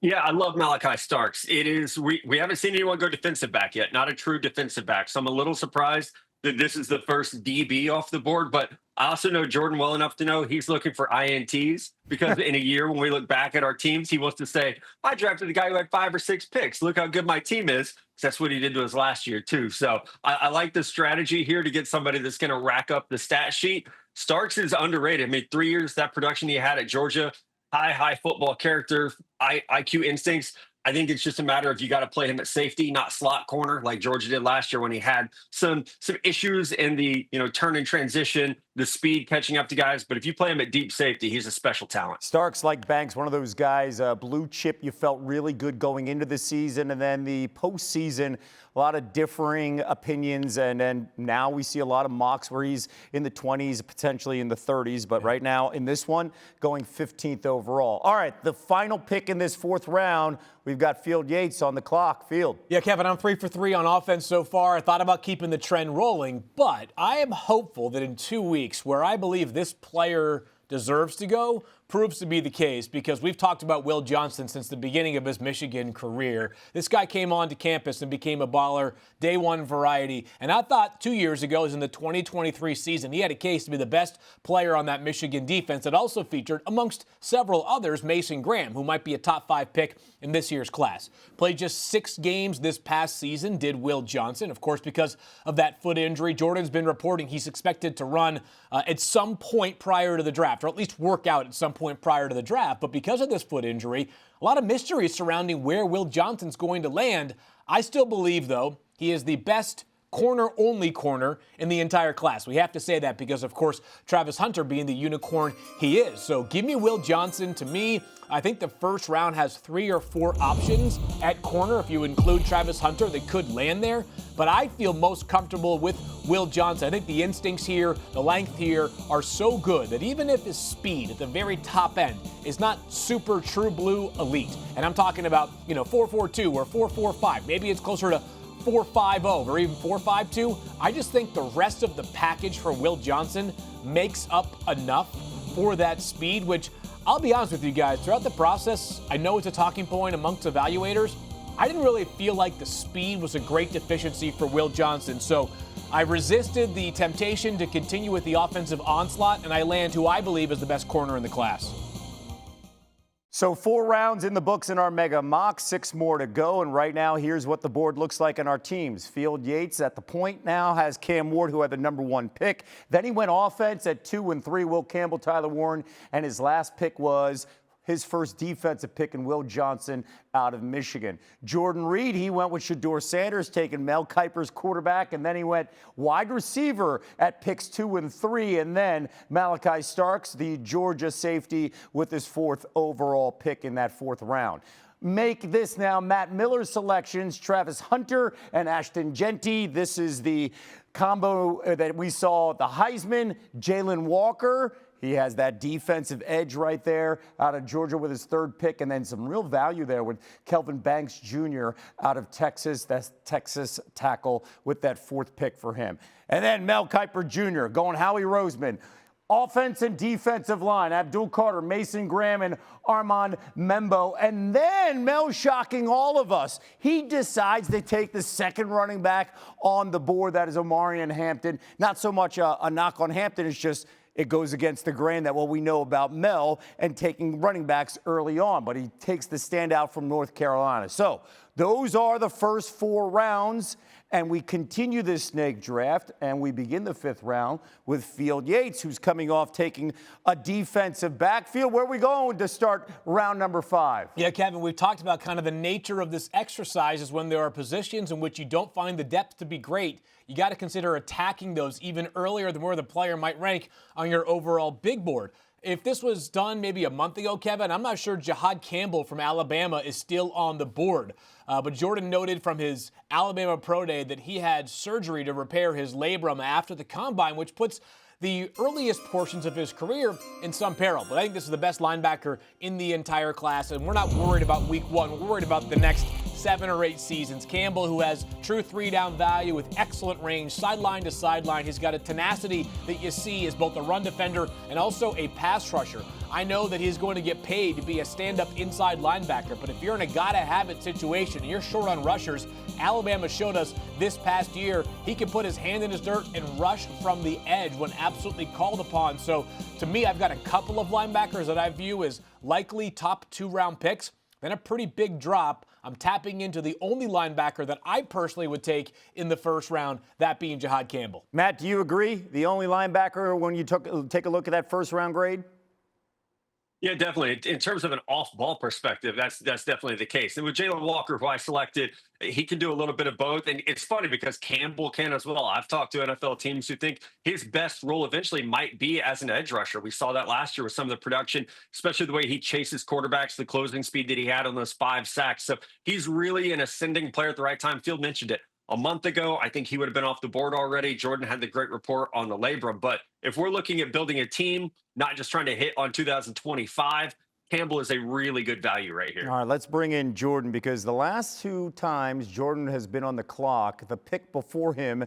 Yeah, I love Malachi Starks. It is we haven't seen anyone go defensive back yet, not a true defensive back. So I'm a little surprised that this is the first DB off the board, but I also know Jordan well enough to know he's looking for INTs because in a year when we look back at our teams, he wants to say, I drafted a guy who had 5 or 6 picks. Look how good my team is. That's what he did to us last year too. So I like the strategy here to get somebody that's going to rack up the stat sheet. Starks is underrated. I mean, 3 years, that production he had at Georgia, high football character, IQ instincts. I think it's just a matter of you got to play him at safety, not slot corner like Georgia did last year when he had some issues in the turn and transition, the speed catching up to guys. But if you play him at deep safety, he's a special talent. Starks, like Banks, one of those guys, blue chip, you felt really good going into the season, and then the postseason, a lot of differing opinions, and then now we see a lot of mocks where he's in the 20s, potentially in the 30s, but right now in this one, going 15th overall. All right, the final pick in this 4th round, we've got Field Yates on the clock. Field. Yeah, Kevin, I'm 3 for 3 on offense so far. I thought about keeping the trend rolling, but I am hopeful that in 2 weeks, where I believe this player deserves to go, proves to be the case because we've talked about Will Johnson since the beginning of his Michigan career. This guy came onto campus and became a baller, day one variety. And I thought 2 years ago, as in the 2023 season, he had a case to be the best player on that Michigan defense that also featured, amongst several others, Mason Graham, who might be a top 5 pick in this year's class. Played just 6 games this past season, did Will Johnson. Of course, because of that foot injury, Jordan's been reporting he's expected to run at some point prior to the draft, or at least work out at some point prior to the draft. But because of this foot injury, a lot of mystery surrounding where Will Johnson's going to land. I still believe, though, he is the best corner-only corner in the entire class. We have to say that because, of course, Travis Hunter being the unicorn he is. So give me Will Johnson. To me, I think the first round has 3 or 4 options at corner if you include Travis Hunter that could land there. But I feel most comfortable with Will Johnson. I think the instincts here, the length here are so good that even if his speed at the very top end is not super true blue elite, and I'm talking about, 4.42 or 4.45, maybe it's closer to 4.50 or even 4.52. I just think the rest of the package for Will Johnson makes up enough for that speed, which I'll be honest with you guys, throughout the process, I know it's a talking point amongst evaluators. I didn't really feel like the speed was a great deficiency for Will Johnson. So I resisted the temptation to continue with the offensive onslaught, and I land who I believe is the best corner in the class. So 4 rounds in the books in our mega mock, 6 more to go. And right now, here's what the board looks like in our teams. Field Yates at the point now has Cam Ward, who had the number 1 pick. Then he went offense at 2 and 3, Will Campbell, Tyler Warren. And his last pick was his first defensive pick in Will Johnson out of Michigan. Jordan Reid, he went with Shedeur Sanders, taking Mel Kiper's quarterback, and then he went wide receiver at picks 2 and 3, and then Malachi Starks, the Georgia safety, with his 4th overall pick in that 4th round. Make this now Matt Miller's selections, Travis Hunter and Ashton Genty. This is the combo that we saw at the Heisman. Jalen Walker, he has that defensive edge right there out of Georgia with his 3rd pick, and then some real value there with Kelvin Banks Jr. out of Texas. That's Texas tackle with that 4th pick for him. And then Mel Kiper Jr. going Howie Roseman. Offense and defensive line, Abdul Carter, Mason Graham, and Armand Membo. And then Mel shocking all of us. He decides to take the 2nd running back on the board. That is Omarion Hampton. Not so much a knock on Hampton. It's just it goes against the grain that what we know about Mel and taking running backs early on. But he takes the standout from North Carolina. So those are the first 4 rounds. And we continue this snake draft, and we begin the 5th round with Field Yates, who's coming off taking a defensive backfield. Where are we going to start round number 5? Yeah, Kevin, we've talked about kind of the nature of this exercise is when there are positions in which you don't find the depth to be great, you got to consider attacking those even earlier than where the player might rank on your overall big board. If this was done maybe a month ago, Kevin, I'm not sure Jahad Campbell from Alabama is still on the board. But Jordan noted from his Alabama Pro Day that he had surgery to repair his labrum after the combine, which puts the earliest portions of his career in some peril. But I think this is the best linebacker in the entire class, and we're not worried about week 1. We're worried about the next 7 or 8 seasons. Campbell, who has true 3-down value with excellent range, sideline to sideline. He's got a tenacity that you see as both a run defender and also a pass rusher. I know that he's going to get paid to be a stand-up inside linebacker, but if you're in a gotta-have-it situation and you're short on rushers, Alabama showed us this past year he can put his hand in his dirt and rush from the edge when absolutely called upon. So to me, I've got a couple of linebackers that I view as likely top 2-round picks, then a pretty btake drop. I'm tapping into the only linebacker that I personally would take in the 1st round, that being Jahad Campbell. Matt, do you agree? The only linebacker when you take a look at that 1st round grade? Yeah, definitely. In terms of an off-ball perspective, that's definitely the case. And with Jalen Walker, who I selected, he can do a little bit of both. And it's funny because Campbell can as well. I've talked to NFL teams who think his best role eventually might be as an edge rusher. We saw that last year with some of the production, especially the way he chases quarterbacks, the closing speed that he had on those 5 sacks. So he's really an ascending player at the right time. Field mentioned it. A month ago, I think he would have been off the board already. Jordan had the great report on the labrum. But if we're looking at building a team, not just trying to hit on 2025, Campbell is a really good value right here. All right, let's bring in Jordan because the last 2 times Jordan has been on the clock, the pick before him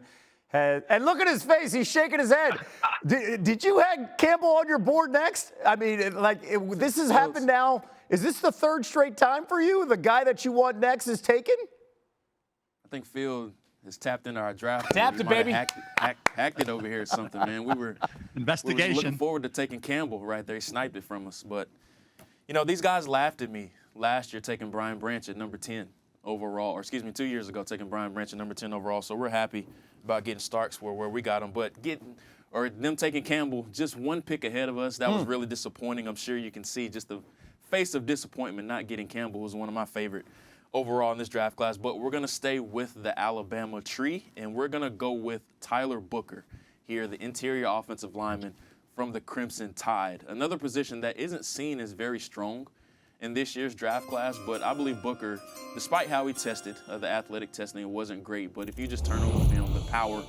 And look at his face. He's shaking his head. Did you have Campbell on your board next? I mean, this has happened now. Is this the third straight time for you? The guy that you want next is taken? I think Phil has tapped into our draft. Tapped it, baby. Hacked it over here or something, man. We were looking forward to taking Campbell right there. He sniped it from us. But, these guys laughed at me last year taking Brian Branch at number 10 overall. Or, 2 years ago taking Brian Branch at number 10 overall. So we're happy about getting Starks where we got him. But them taking Campbell just one pick ahead of us, that was really disappointing. I'm sure you can see just the face of disappointment not getting Campbell was one of my favorite overall in this draft class. But we're going to stay with the Alabama tree, and we're going to go with Tyler Booker here, the interior offensive lineman from the Crimson Tide. Another position that isn't seen as very strong in this year's draft class, but I believe Booker, despite how he tested, the athletic testing, it wasn't great, but if you just turn on the film, the power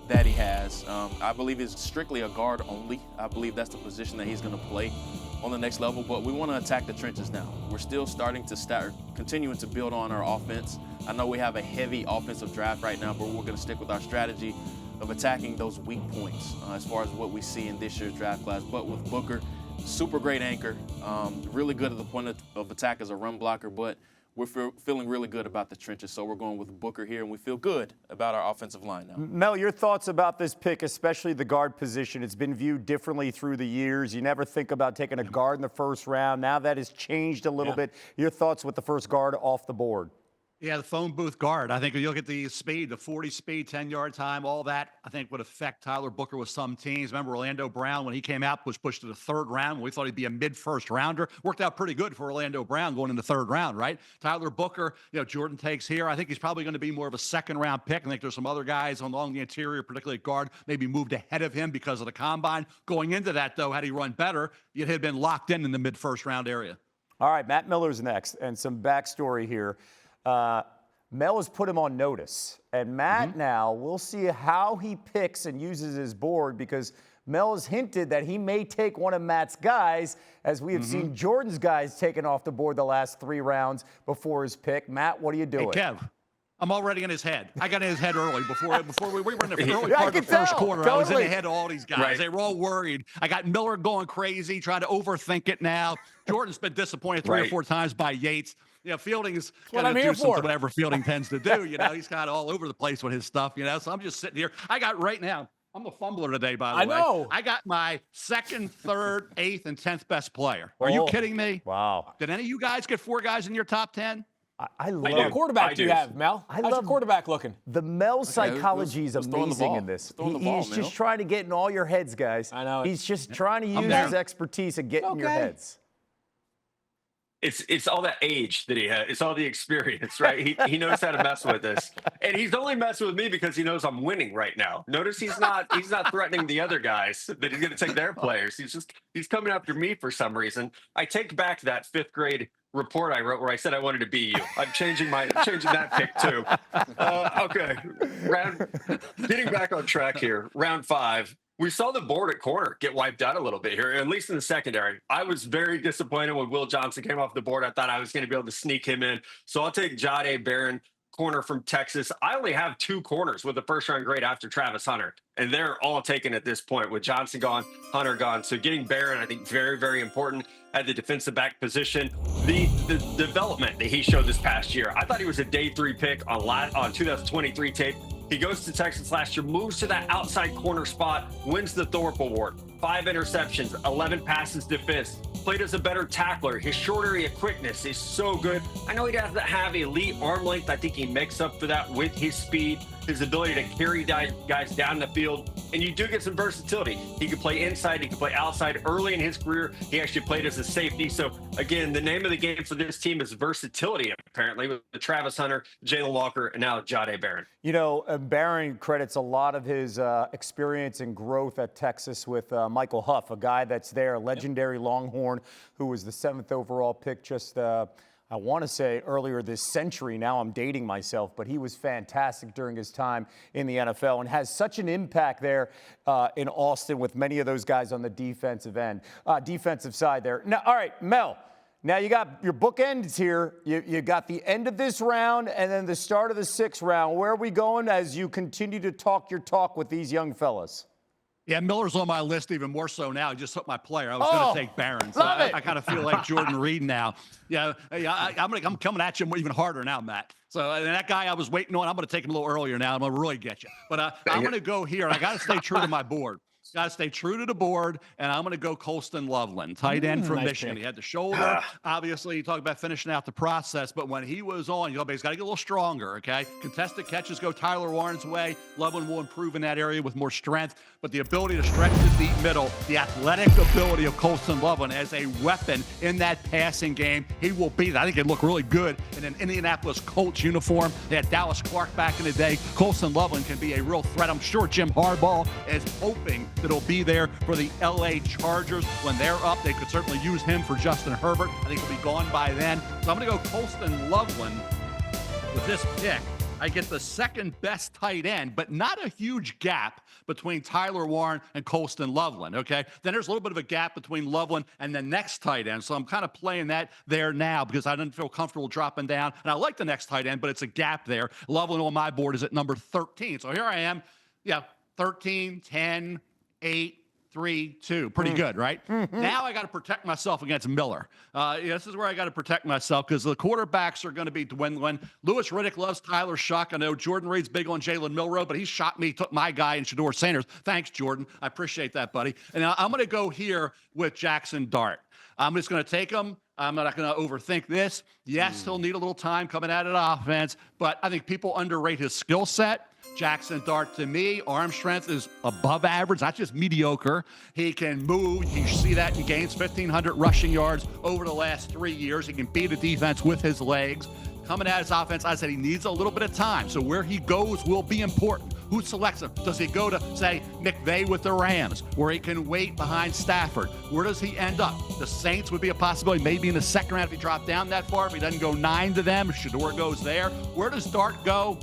that he has, I believe is strictly a guard only. I believe that's the position that he's going to play on the next level, but we want to attack the trenches now. We're still starting to continuing to build on our offense. I know we have a heavy offensive draft right now, but we're going to stick with our strategy of attacking those weak points as far as what we see in this year's draft class. But with Booker, super great anchor, really good at the point of attack as a run blocker, but we're feeling really good about the trenches, so we're going with Booker here, and we feel good about our offensive line now. Mel, your thoughts about this pick, especially the guard position? It's been viewed differently through the years. You never think about taking a guard in the first round. Now that has changed a little bit. Your thoughts with the first guard off the board? Yeah, the phone booth guard. I think when you look at the speed, the 40 speed, 10-yard time, all that, I think would affect Tyler Booker with some teams. Remember Orlando Brown, when he came out, was pushed to the third round. We thought he'd be a mid-first rounder. Worked out pretty good for Orlando Brown going in the third round, right? Tyler Booker, Jordan takes here. I think he's probably going to be more of a second-round pick. I think there's some other guys along the interior, particularly at guard, maybe moved ahead of him because of the combine. Going into that, though, had he run better, it had been locked in the mid-first round area. All right, Matt Miller's next, and some backstory here. Mel has put him on notice. And Matt now, we'll see how he picks and uses his board, because Mel has hinted that he may take one of Matt's guys, as we have seen Jordan's guys taken off the board the last 3 rounds before his pick. Matt, what are you doing? Hey, Kev, I'm already in his head. I got in his head early before we were in the early part of the first quarter. I was in the head of all these guys. Right. They were all worried. I got Miller going crazy, trying to overthink it now. Jordan's been disappointed 3 or 4 times by Yates. Fielding is going to do something whatever Fielding tends to do. He's kind of all over the place with his stuff, So I'm just sitting here. I got right now, I'm a fumbler today, by the way. I know. I got my 2nd, 3rd, 8th, and 10th best player. Are you kidding me? Wow. Did any of you guys get 4 guys in your top 10? I love what quarterback do you have, Mel? How's your quarterback looking? The Mel psychology is amazing in this. He's just trying to get in all your heads, guys. I know. He's just trying to use his expertise and get in your heads. It's all that age that he has. It's all the experience, right? He knows how to mess with this, and he's only messing with me because he knows I'm winning right now. Notice he's not threatening the other guys that he's going to take their players. He's coming after me for some reason. I take back that 5th grade report I wrote where I said I wanted to be you. I'm changing that pick too. Okay, getting back on track here. Round 5. We saw the board at corner get wiped out a little bit here, at least in the secondary. I was very disappointed when Will Johnson came off the board. I thought I was going to be able to sneak him in. So I'll take Jahdae Barron, corner from Texas. I only have 2 corners with a first-round grade after Travis Hunter, and they're all taken at this point with Johnson gone, Hunter gone. So getting Barron, I think, very, very important at the defensive back position. The development that he showed this past year, I thought he was a day 3 pick on 2023 tape. He goes to Texas last year, moves to that outside corner spot, wins the Thorpe Award. 5 interceptions, 11 passes defense. Played as a better tackler. His short area quickness is so good. I know he doesn't have elite arm length. I think he makes up for that with his speed, his ability to carry guys down the field. And you do get some versatility. He can play inside. He can play outside. Early in his career, he actually played as a safety. So, again, the name of the game for this team is versatility, apparently, with Travis Hunter, Jalen Walker, and now Jahdae Barron. Barron credits a lot of his experience and growth at Texas with Michael Huff, a guy that's there, a legendary Longhorn who was the 7th overall pick just I want to say earlier this century. Now I'm dating myself, but he was fantastic during his time in the NFL and has such an impact there in Austin with many of those guys on the defensive side there. Now, all right, Mel, Now you got your bookends here. You got the end of this round and then the start of the 6th round. Where are we going as you continue to talk your talk with these young fellas? Yeah, Miller's on my list even more so now. He just took my player. I was going to take Barron. So love it. I kind of feel like Jordan Reid now. Yeah, I'm coming at you even harder now, Matt. So and that guy I was waiting on, I'm going to take him a little earlier now. I'm going to really get you. But I'm going to go here, and I got to stay true to my board. Got to stay true to the board, and I'm going to go Colston Loveland, tight end from Michigan. He had the shoulder. Obviously, you talk about finishing out the process, but when he was on, he's got to get a little stronger, okay? Contested catches go Tyler Warren's way. Loveland will improve in that area with more strength, but the ability to stretch the deep middle, the athletic ability of Colston Loveland as a weapon in that passing game, he will be. I think he'd look really good in an Indianapolis Colts uniform. They had Dallas Clark back in the day. Colston Loveland can be a real threat. I'm sure Jim Harbaugh is hoping that'll be there for the LA Chargers. When they're up, they could certainly use him for Justin Herbert. I think he'll be gone by then. So I'm going to go Colston Loveland with this pick. I get the second best tight end, but not a huge gap between Tyler Warren and Colston Loveland, okay? Then there's a little bit of a gap between Loveland and the next tight end, so I'm kind of playing that there now because I didn't feel comfortable dropping down. And I like the next tight end, but it's a gap there. Loveland on my board is at number 13. So here I am, 13, 10, 8, 3, 2. Pretty good, right? Now I got to protect myself against Miller. This is where I got to protect myself because the quarterbacks are going to be when Louis Riddick loves Tyler Shuck. I know Jordan Reed's big on Jalen Milroe, but he shot me, took my guy in Shedeur Sanders. Thanks, Jordan. I appreciate that, buddy. And I'm going to go here with Jackson Dart. I'm just going to take him. I'm not going to overthink this. Yes, he'll need a little time coming out of the offense, but I think people underrate his skill set. Jackson Dart, to me, arm strength is above average, not just mediocre. He can move. You see that he gains 1,500 rushing yards over the last 3 years. He can beat a defense with his legs. Coming at his offense, I said he needs a little bit of time. So where he goes will be important. Who selects him? Does he go to, say, McVay with the Rams, where he can wait behind Stafford? Where does he end up? The Saints would be a possibility, maybe in the second round if he dropped down that far. If he doesn't go 9 to them, Shedeur goes there. Where does Dart go?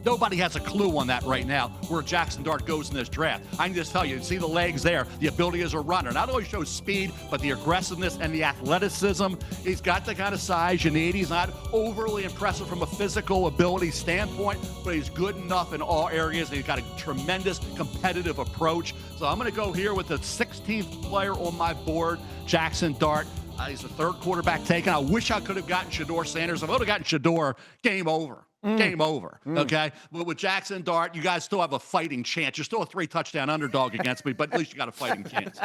Nobody has a clue on that right now, where Jackson Dart goes in this draft. I can just tell you see the legs there, the ability as a runner. Not only shows speed, but the aggressiveness and the athleticism. He's got the kind of size you need. He's not overly impressive from a physical ability standpoint, but he's good enough in all areas. And he's got a tremendous competitive approach. So I'm going to go here with the 16th player on my board, Jackson Dart. He's the third quarterback taken. I wish I could have gotten Shedeur Sanders. If I would have gotten Shedeur, game over. Game over, okay? But with Jackson Dart, you guys still have a fighting chance. You're still a 3-touchdown underdog against me, but at least you got a fighting chance.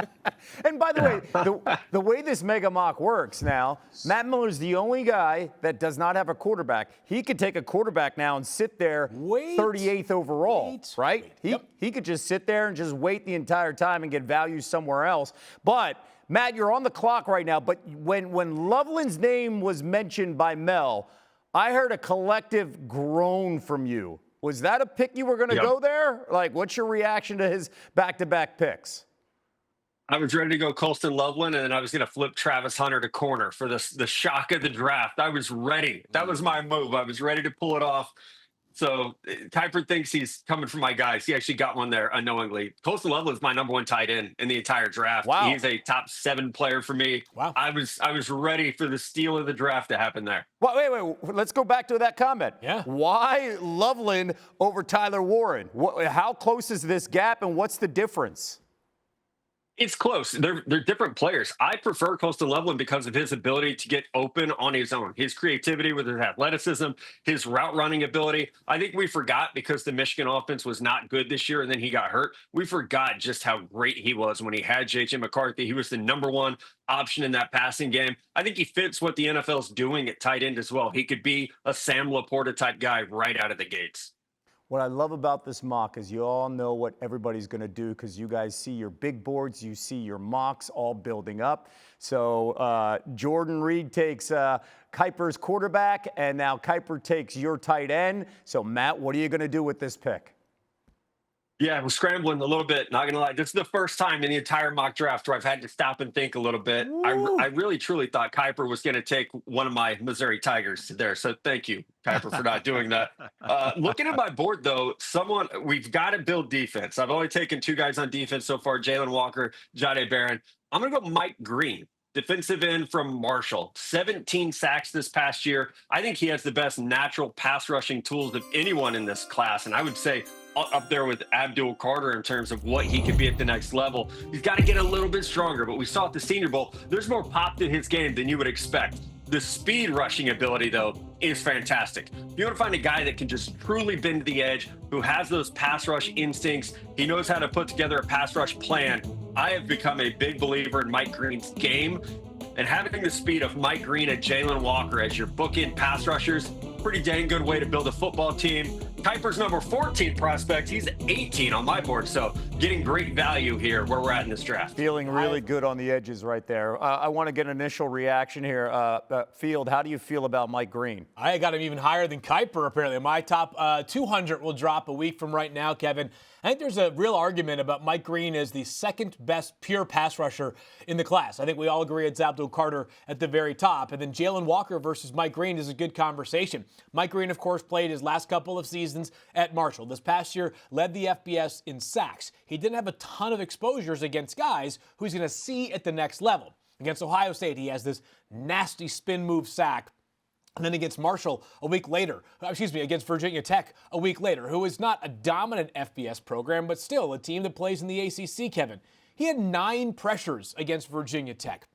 And by the way, the way this mega mock works now, Matt Miller's the only guy that does not have a quarterback. He could take a quarterback now and sit there 38th overall, right? He could just sit there and just wait the entire time and get value somewhere else. But Matt, you're on the clock right now, but when Loveland's name was mentioned by Mel, I heard a collective groan from you. Was that a pick you were going to go there? Like, what's your reaction to his back-to-back picks? I was ready to go Colston Loveland, and then I was going to flip Travis Hunter to corner for the shock of the draft. I was ready. That was my move. I was ready to pull it off. So Kiper thinks he's coming for my guys. He actually got one there unknowingly. Colston Loveland's my number 1 tight end in the entire draft. Wow. He's a top 7 player for me. Wow. I was ready for the steal of the draft to happen there. Well, wait. Let's go back to that comment. Yeah. Why Loveland over Tyler Warren? How close is this gap, and what's the difference? It's close. They're different players. I prefer Colston Loveland because of his ability to get open on his own, his creativity with his athleticism, his route running ability. I think we forgot because the Michigan offense was not good this year and then he got hurt. We forgot just how great he was when he had J.J. McCarthy. He was the number 1 option in that passing game. I think he fits what the NFL's doing at tight end as well. He could be a Sam Laporta type guy right out of the gates. What I love about this mock is you all know what everybody's going to do because you guys see your big boards, you see your mocks all building up. So Jordan Reid takes Kiper's quarterback, and now Kiper takes your tight end. So, Matt, what are you going to do with this pick? Yeah, we're scrambling a little bit. Not going to lie. This is the first time in the entire mock draft where I've had to stop and think a little bit. I really, truly thought Kiper was going to take one of my Missouri Tigers there. So thank you, Kiper, for not doing that. Looking at my board, though, we've got to build defense. I've only taken 2 guys on defense so far, Jalen Walker, Jahdae Barron. I'm going to go Mike Green. defensive end from Marshall, 17 sacks this past year. I think he has the best natural pass rushing tools of anyone in this class. And I would say up there with Abdul Carter in terms of what he could be at the next level. He's got to get a little bit stronger, but we saw at the Senior Bowl, there's more pop in his game than you would expect. The speed rushing ability, though, is fantastic. If you want to find a guy that can just truly bend to the edge, who has those pass rush instincts, he knows how to put together a pass rush plan. I have become a big believer in Mike Green's game, and having the speed of Mike Green and Jalen Walker as your bookend pass rushers, pretty dang good way to build a football team. Kiper's number 14 prospect. He's 18 on my board, so getting great value here where we're at in this draft. Feeling really good on the edges right there. I want to get an initial reaction here. Field, how do you feel about Mike Green? I got him even higher than Kiper, apparently. My top 200 will drop a week from right now, Kevin. I think there's a real argument about Mike Green as the second best pure pass rusher in the class. I think we all agree it's Abdul Carter at the very top. And then Jalen Walker versus Mike Green is a good conversation. Mike Green, of course, played his last couple of seasons at Marshall. This past year, led the FBS in sacks. He didn't have a ton of exposures against guys who he's going to see at the next level. Against Ohio State, he has this nasty spin move sack. And then against Marshall a week later, against Virginia Tech a week later, who is not a dominant FBS program, but still a team that plays in the ACC, Kevin. He had 9 pressures against Virginia Tech.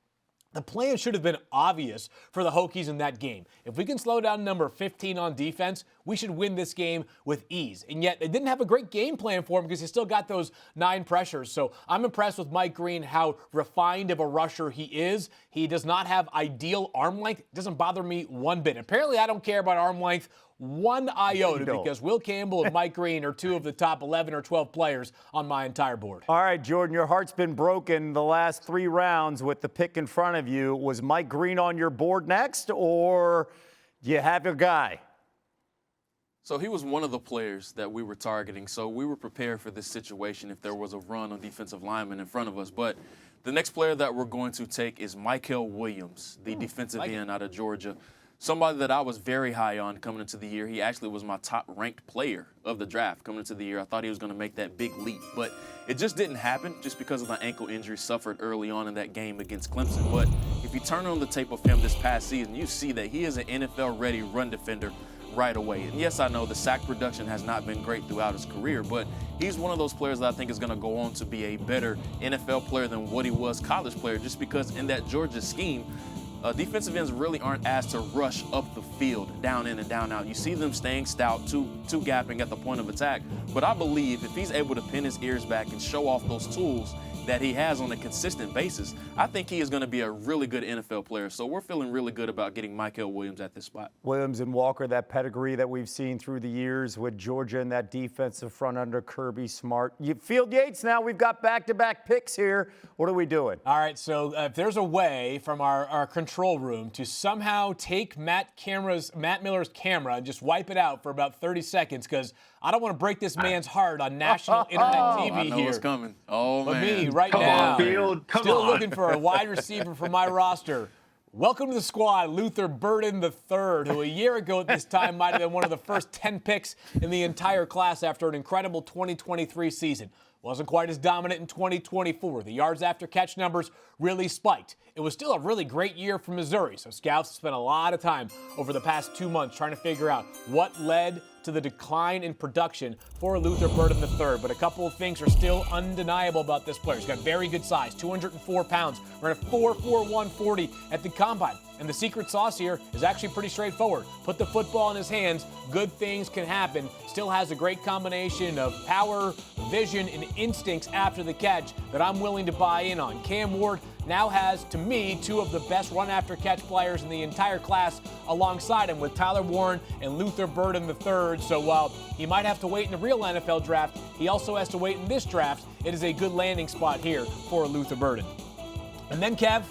The plan should have been obvious for the Hokies in that game. If we can slow down number 15 on defense, we should win this game with ease. And yet, they didn't have a great game plan for him because he still got those 9 pressures. So I'm impressed with Mike Green, how refined of a rusher he is. He does not have ideal arm length. It doesn't bother me one bit. Apparently, I don't care about arm length one iota because Will Campbell and Mike Green are 2 of the top 11 or 12 players on my entire board. All right, Jordan, your heart's been broken the last 3 rounds with the pick in front of you. Was Mike Green on your board next, or do you have your guy? So he was one of the players that we were targeting. So we were prepared for this situation if there was a run on defensive linemen in front of us. But the next player that we're going to take is Mykel Williams, the defensive end out of Georgia. Somebody that I was very high on coming into the year. He actually was my top-ranked player of the draft coming into the year. I thought he was going to make that big leap, but it just didn't happen just because of the ankle injury suffered early on in that game against Clemson. But if you turn on the tape of him this past season, you see that he is an NFL-ready run defender right away. And yes, I know the sack production has not been great throughout his career, but he's one of those players that I think is going to go on to be a better NFL player than what he was college player, just because in that Georgia scheme, defensive ends really aren't asked to rush up the field, down in and down out. You see them staying stout, two gapping at the point of attack. But I believe if he's able to pin his ears back and show off those tools that he has on a consistent basis, I think he is going to be a really good NFL player. So we're feeling really good about getting Mykel Williams at this spot. Williams and Walker, that pedigree that we've seen through the years with Georgia and that defensive front under Kirby Smart. Field Yates now, we've got back-to-back picks here. What are we doing? All right, so if there's a way from our control room to somehow take Matt Miller's camera and just wipe it out for about 30 seconds, because I don't want to break this man's heart on national internet TV I know here. What's coming. Oh, But man. me, right Come now, on, Field. Come still on. looking for a wide receiver for my roster. Welcome to the squad, Luther Burden III, who a year ago at this time might have been one of the first 10 picks in the entire class after an incredible 2023 season. Wasn't quite as dominant in 2024. The yards after catch numbers really spiked. It was still a really great year for Missouri, so scouts spent a lot of time over the past 2 months trying to figure out what led to the decline in production for Luther Burden III. But a couple of things are still undeniable about this player. He's got very good size, 204 pounds, ran a 4.41 140 at the combine. And the secret sauce here is actually pretty straightforward. Put the football in his hands, good things can happen. Still has a great combination of power, vision, and instincts after the catch that I'm willing to buy in on. Cam Ward now has, to me, 2 of the best run-after-catch players in the entire class alongside him with Tyler Warren and Luther Burden III. So while he might have to wait in the real NFL draft, he also has to wait in this draft. It is a good landing spot here for Luther Burden. And then, Kev,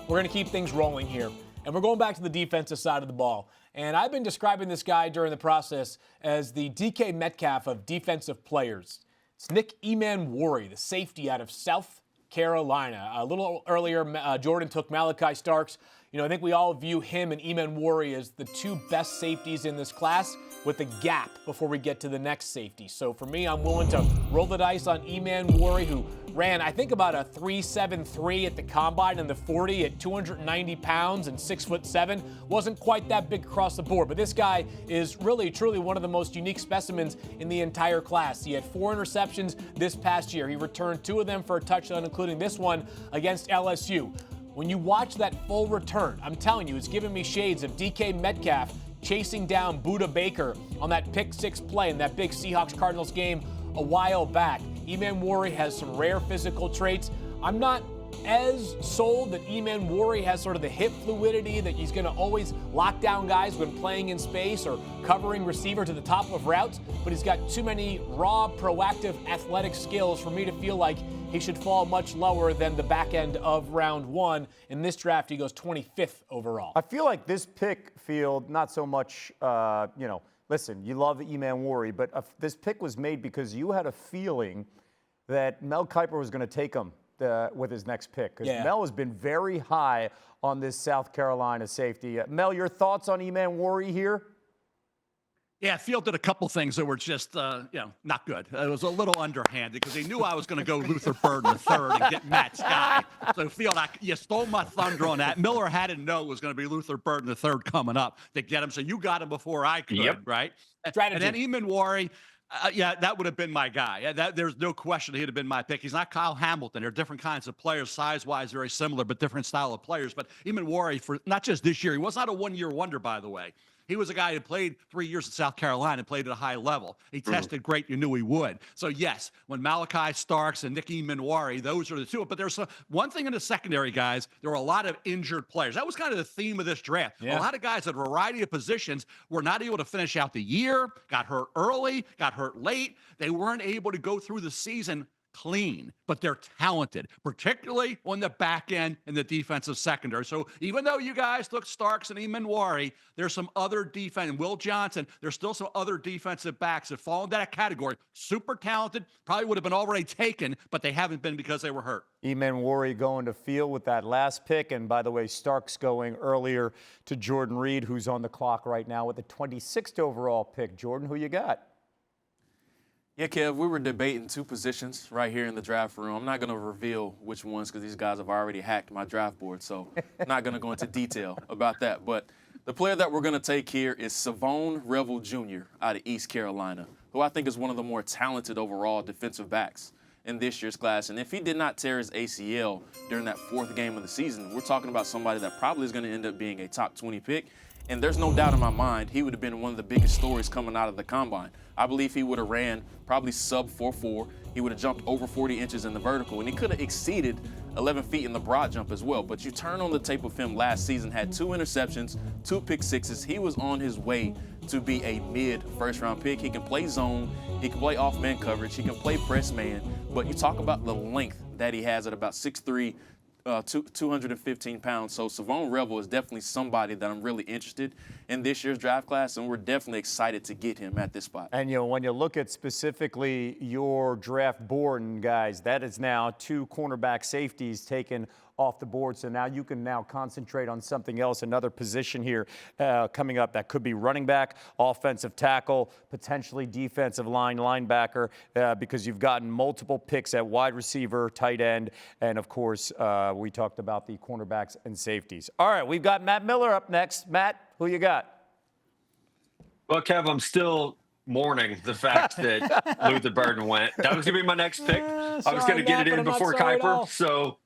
we're going to keep things rolling here. And we're going back to the defensive side of the ball. And I've been describing this guy during the process as the DK Metcalf of defensive players. It's Nick Emanwori, the safety out of South Carolina. A little earlier, Jordan took Malachi Starks. I think we all view him and Eman Wari as the two best safeties in this class with a gap before we get to the next safety. So for me, I'm willing to roll the dice on Eman Wari, who ran, I think, about a 3.73 at the combine and the 40 at 290 pounds and 6'7". Wasn't quite that big across the board, but this guy is really, truly one of the most unique specimens in the entire class. He had 4 interceptions this past year. He returned 2 of them for a touchdown, including this one against LSU. When you watch that full return, I'm telling you, it's giving me shades of DK Metcalf chasing down Budda Baker on that pick 6 play in that big Seahawks-Cardinals game a while back. Eman Wari has some rare physical traits. I'm not as sold that Eman Wari has sort of the hip fluidity that he's going to always lock down guys when playing in space or covering receiver to the top of routes, but he's got too many raw, proactive athletic skills for me to feel like he should fall much lower than the back end of round 1. In this draft, he goes 25th overall. I feel like this pick, Field, not so much, listen, you love Eman Wari, but this pick was made because you had a feeling that Mel Kiper was going to take him with his next pick. Because Mel has been very high on this South Carolina safety. Mel, your thoughts on Eman Wari here? Yeah, Field did a couple things that were just, not good. It was a little underhanded because he knew I was going to go Luther Burden the third and get Matt Sky. So, Field, you stole my thunder on that. Miller had to know it was going to be Luther Burden the third coming up to get him. So you got him before I could, right? Strategy. And then Eman Wari, that would have been my guy. There's no question he'd have been my pick. He's not Kyle Hamilton. They're different kinds of players, size-wise, very similar, but different style of players. But Eman Wari, for not just this year, he was not a one-year wonder, by the way. He was a guy who played 3 years at South Carolina and played at a high level. He tested great. You knew he would. So, yes, when Malachi Starks and Nick Eman Wari, those are the two. But there's one thing in the secondary, guys. There were a lot of injured players. That was kind of the theme of this draft. A lot of guys at a variety of positions were not able to finish out the year, got hurt early, got hurt late. They weren't able to go through the season clean, but they're talented, particularly on the back end in the defensive secondary. So even though you guys took Starks and Eman Wari, there's some other defense, and Will Johnson, there's still some other defensive backs that fall into that category. Super talented, probably would have been already taken, but they haven't been because they were hurt. Eman Wari going to Field with that last pick, and by the way, Starks going earlier to Jordan Reid, who's on the clock right now with the 26th overall pick. Jordan, who you got? Yeah, Kev, we were debating 2 positions right here in the draft room. I'm not going to reveal which ones because these guys have already hacked my draft board, so I'm not going to go into detail about that. But the player that we're going to take here is Savone Revel Jr. out of East Carolina, who I think is one of the more talented overall defensive backs in this year's class. And if he did not tear his ACL during that 4th game of the season, we're talking about somebody that probably is going to end up being a top 20 pick. And there's no doubt in my mind he would have been one of the biggest stories coming out of the combine. I believe he would have ran probably sub 4.4. He would have jumped over 40 inches in the vertical, and he could have exceeded 11 feet in the broad jump as well. But you turn on the tape of him last season, had 2 interceptions, 2 pick sixes. He was on his way to be a mid-first-round pick. He can play zone. He can play off-man coverage. He can play press man. But you talk about the length that he has at about 6'3", 215 pounds. So Savone Revel is definitely somebody that I'm really interested in this year's draft class, and we're definitely excited to get him at this spot. And, when you look at specifically your draft board, and guys, that is now 2 cornerback safeties taken off the board. So now you can now concentrate on something else, another position here coming up that could be running back, offensive tackle, potentially defensive line, linebacker, because you've gotten multiple picks at wide receiver, tight end, and of course, we talked about the cornerbacks and safeties. All right, we've got Matt Miller up next. Matt, who you got? Well, Kev, I'm still mourning the fact that Luther Burden went. That was going to be my next pick. I was going to get it in before Kiper, so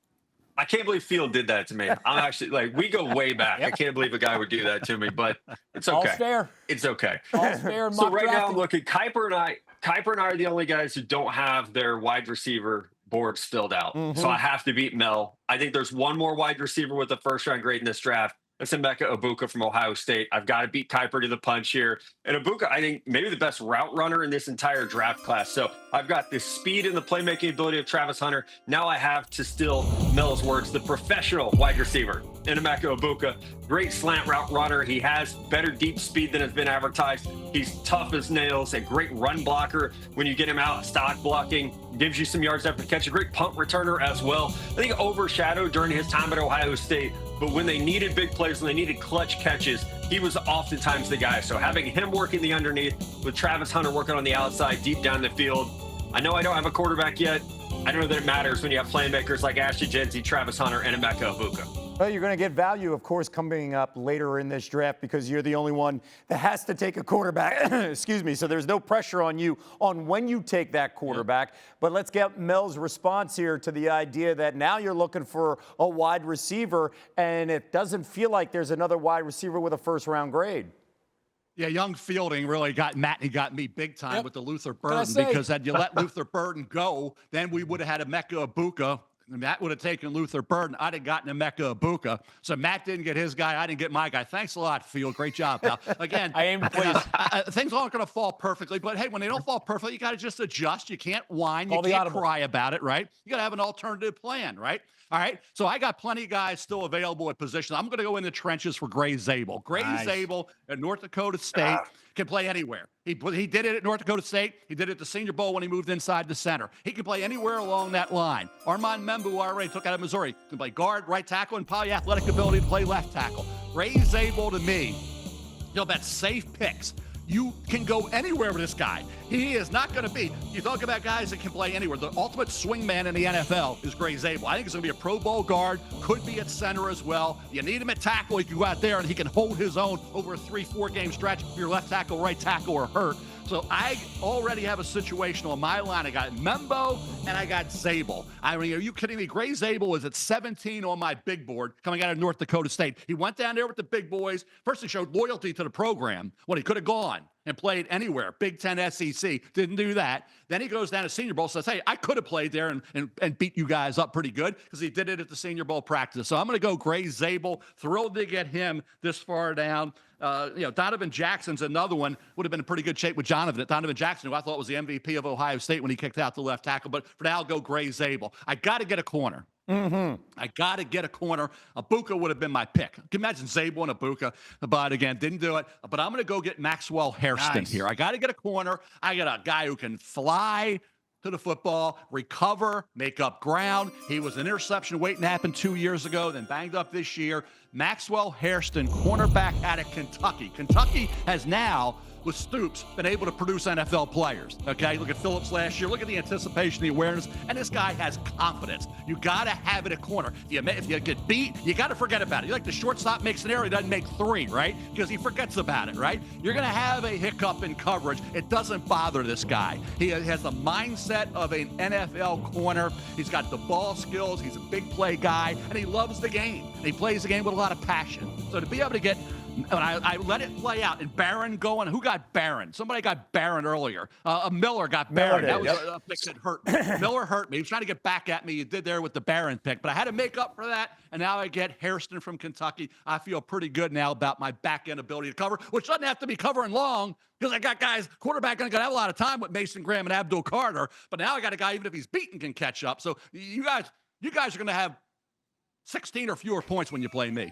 I can't believe Field did that to me. I'm actually we go way back. I can't believe a guy would do that to me, but it's okay. All's fair. It's okay. All's fair. So right now I'm looking. Kiper and I are the only guys who don't have their wide receiver boards filled out. So I have to beat Mel. I think there's one more wide receiver with a 1st-round grade in this draft. That's Emeka Egbuka from Ohio State. I've got to beat Kiper to the punch here. And Egbuka, I think, maybe the best route runner in this entire draft class. So I've got the speed and the playmaking ability of Travis Hunter. Now I have, to steal Mel's words, the professional wide receiver. Emeka Egbuka. Great slant route runner. He has better deep speed than has been advertised. He's tough as nails, a great run blocker when you get him out, stock blocking, gives you some yards after the catch, a great punt returner as well. I think overshadowed during his time at Ohio State, but when they needed big plays, when they needed clutch catches, he was oftentimes the guy. So having him working the underneath with Travis Hunter working on the outside deep down the field, I know I don't have a quarterback yet. I don't know that it matters when you have playmakers like Ashton Jeanty, Travis Hunter, and Emeka Egbuka. Well, you're going to get value, of course, coming up later in this draft because you're the only one that has to take a quarterback. Excuse me. So there's no pressure on you on when you take that quarterback. But let's get Mel's response here to the idea that now you're looking for a wide receiver, and it doesn't feel like there's another wide receiver with a first-round grade. Yeah, young Fielding really got Matt and he got me big time with the Luther Burden because had you let Luther Burden go, then we would have had Emeka Egbuka. And Matt would have taken Luther Burden. I'd have gotten Emeka Egbuka. So Matt didn't get his guy. I didn't get my guy. Thanks a lot, Field. Great job, pal. Again, I aim to please. Things aren't going to fall perfectly. But, hey, when they don't fall perfectly, you got to just adjust. You can't whine. You can't cry about it, right? You got to have an alternative plan, right? All right, so I got plenty of guys still available at position. I'm going to go in the trenches for Gray Zabel. Gray Zabel at North Dakota State can play anywhere. He did it at North Dakota State. He did it at the Senior Bowl when he moved inside the center. He can play anywhere along that line. Armand Membu already took out of Missouri. Can play guard, right tackle, and probably athletic ability to play left tackle. Gray Zabel to me, that's safe picks. You can go anywhere with this guy. He is not going to be. You talk about guys that can play anywhere. The ultimate swingman in the NFL is Gray Zabel. I think he's going to be a Pro Bowl guard. Could be at center as well. You need him at tackle. He can go out there and he can hold his own over a 3-4 game stretch if your left tackle, right tackle are hurt. So I already have a situation on my line. I got Membo and I got Zabel. I mean, are you kidding me? Gray Zabel was at 17 on my big board coming out of North Dakota State. He went down there with the big boys. First, he showed loyalty to the program when he could have gone and played anywhere. Big Ten SEC. Didn't do that. Then he goes down to Senior Bowl, says, hey, I could have played there and beat you guys up pretty good because he did it at the Senior Bowl practice. So I'm going to go Gray Zabel. Thrilled to get him this far down. Donovan Jackson's another one. Would have been in pretty good shape with Donovan Jackson, who I thought was the MVP of Ohio State when he kicked out the left tackle. But for now, I'll go Gray Zabel. I got to get a corner. I got to get a corner. Egbuka would have been my pick. Can you imagine Zabel and Egbuka? But again, didn't do it. But I'm going to go get Maxwell Hairston here. I got to get a corner. I got a guy who can fly to the football, recover, make up ground. He was an interception waiting to happen 2 years ago, then banged up this year. Maxwell Hairston, cornerback out of Kentucky. Kentucky has now, with Stoops, been able to produce NFL players. Okay, look at Phillips last year. Look at the anticipation, the awareness, and this guy has confidence. You got to have it at corner. If you get beat, you got to forget about it. You like the shortstop makes an error, he doesn't make 3, right? Because he forgets about it, right? You're going to have a hiccup in coverage. It doesn't bother this guy. He has the mindset of an NFL corner. He's got the ball skills. He's a big play guy, and he loves the game. And he plays the game with a lot of passion. So to be able to get I let it play out. And Barron going. Who got Barron? Somebody got Barron earlier. Miller got Barron. That was a pick that hurt me. Miller hurt me. He was trying to get back at me. You did there with the Barron pick. But I had to make up for that. And now I get Hairston from Kentucky. I feel pretty good now about my back-end ability to cover, which doesn't have to be covering long because I got guys, quarterback ain't going to have a lot of time with Mason Graham and Abdul Carter. But now I got a guy, even if he's beaten, can catch up. So you guys are going to have 16 or fewer points when you play me.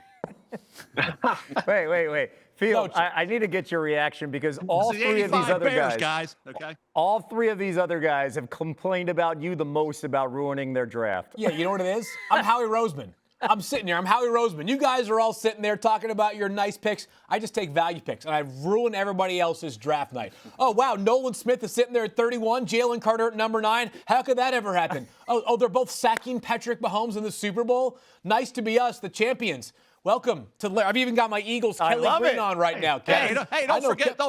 Wait. Field, I need to get your reaction because all three of these other guys, okay? All three of these other guys have complained about you the most about ruining their draft. Yeah, you know what it is? I'm Howie Roseman. I'm sitting here. I'm Howie Roseman. You guys are all sitting there talking about your nice picks. I just take value picks, and I ruin everybody else's draft night. Oh, wow, Nolan Smith is sitting there at 31, Jalen Carter at number 9. How could that ever happen? Oh, they're both sacking Patrick Mahomes in the Super Bowl? Nice to be us, the champions. Welcome to I've even got my Eagles Kelly Green on right now, Kevin. Hey, don't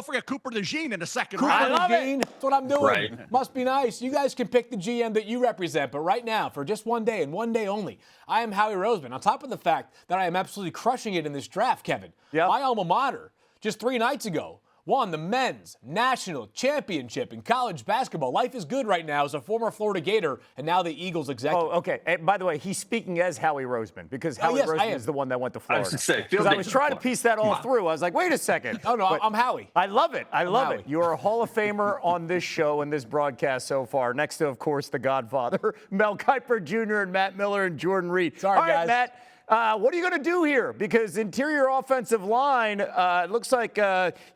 forget Cooper DeJean in the second round. Cooper DeJean, that's what I'm doing. Right. Must be nice. You guys can pick the GM that you represent, but right now, for just one day and one day only, I am Howie Roseman. On top of the fact that I am absolutely crushing it in this draft, Kevin. Yep. My alma mater, just 3 nights ago, won the men's national championship in college basketball. Life is good right now as a former Florida Gator and now the Eagles executive. Oh, okay. And by the way, he's speaking as Howie Roseman because Howie Roseman is the one that went to Florida. I was trying to piece that all through. I was like, wait a second. Oh, no, I'm Howie. I love it. I love it. You're a Hall of Famer on this show and this broadcast so far. Next to, of course, the Godfather, Mel Kiper Jr. and Matt Miller and Jordan Reid. Sorry, all right, guys. Matt. What are you going to do here? Because interior offensive line, it looks like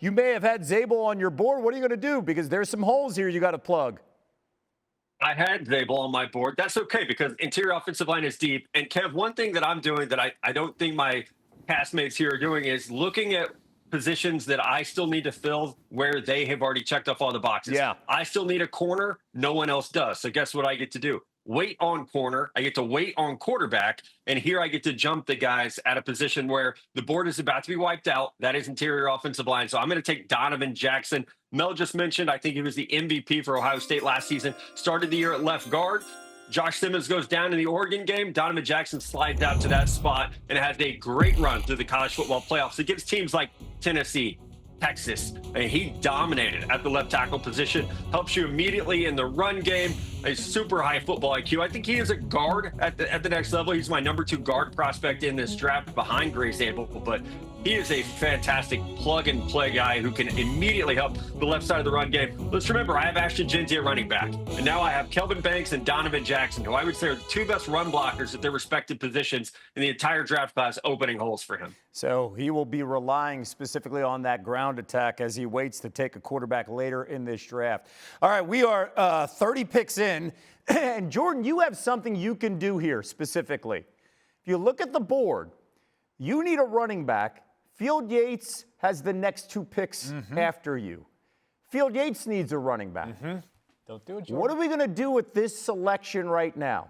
you may have had Zabel on your board. What are you going to do? Because there's some holes here you got to plug. I had Zabel on my board. That's okay because interior offensive line is deep. And Kev, one thing that I'm doing that I don't think my castmates here are doing is looking at positions that I still need to fill where they have already checked off all the boxes. Yeah. I still need a corner. No one else does. So guess what I get to do? Wait on corner. I get to wait on quarterback. And here I get to jump the guys at a position where the board is about to be wiped out. That is interior offensive line. So I'm going to take Donovan Jackson. Mel just mentioned, I think he was the MVP for Ohio State last season. Started the year at left guard. Josh Simmons goes down in the Oregon game. Donovan Jackson slides out to that spot and has a great run through the college football playoffs against teams like Tennessee, Texas. And he dominated at the left tackle position, helps you immediately in the run game, a super high football IQ. I think he is a guard at the next level. He's my number 2 guard prospect in this draft behind Grace Abel, but he is a fantastic plug-and-play guy who can immediately help the left side of the run game. Let's remember, I have Ashton Jeanty at running back, and now I have Kelvin Banks and Donovan Jackson, who I would say are the 2 best run blockers at their respective positions in the entire draft class, opening holes for him. So he will be relying specifically on that ground attack as he waits to take a quarterback later in this draft. All right, we are 30 picks in, and Jordan, you have something you can do here specifically. If you look at the board, you need a running back. Field Yates has the next 2 picks after you. Field Yates needs a running back. Don't do it, Jordan. What are we going to do with this selection right now?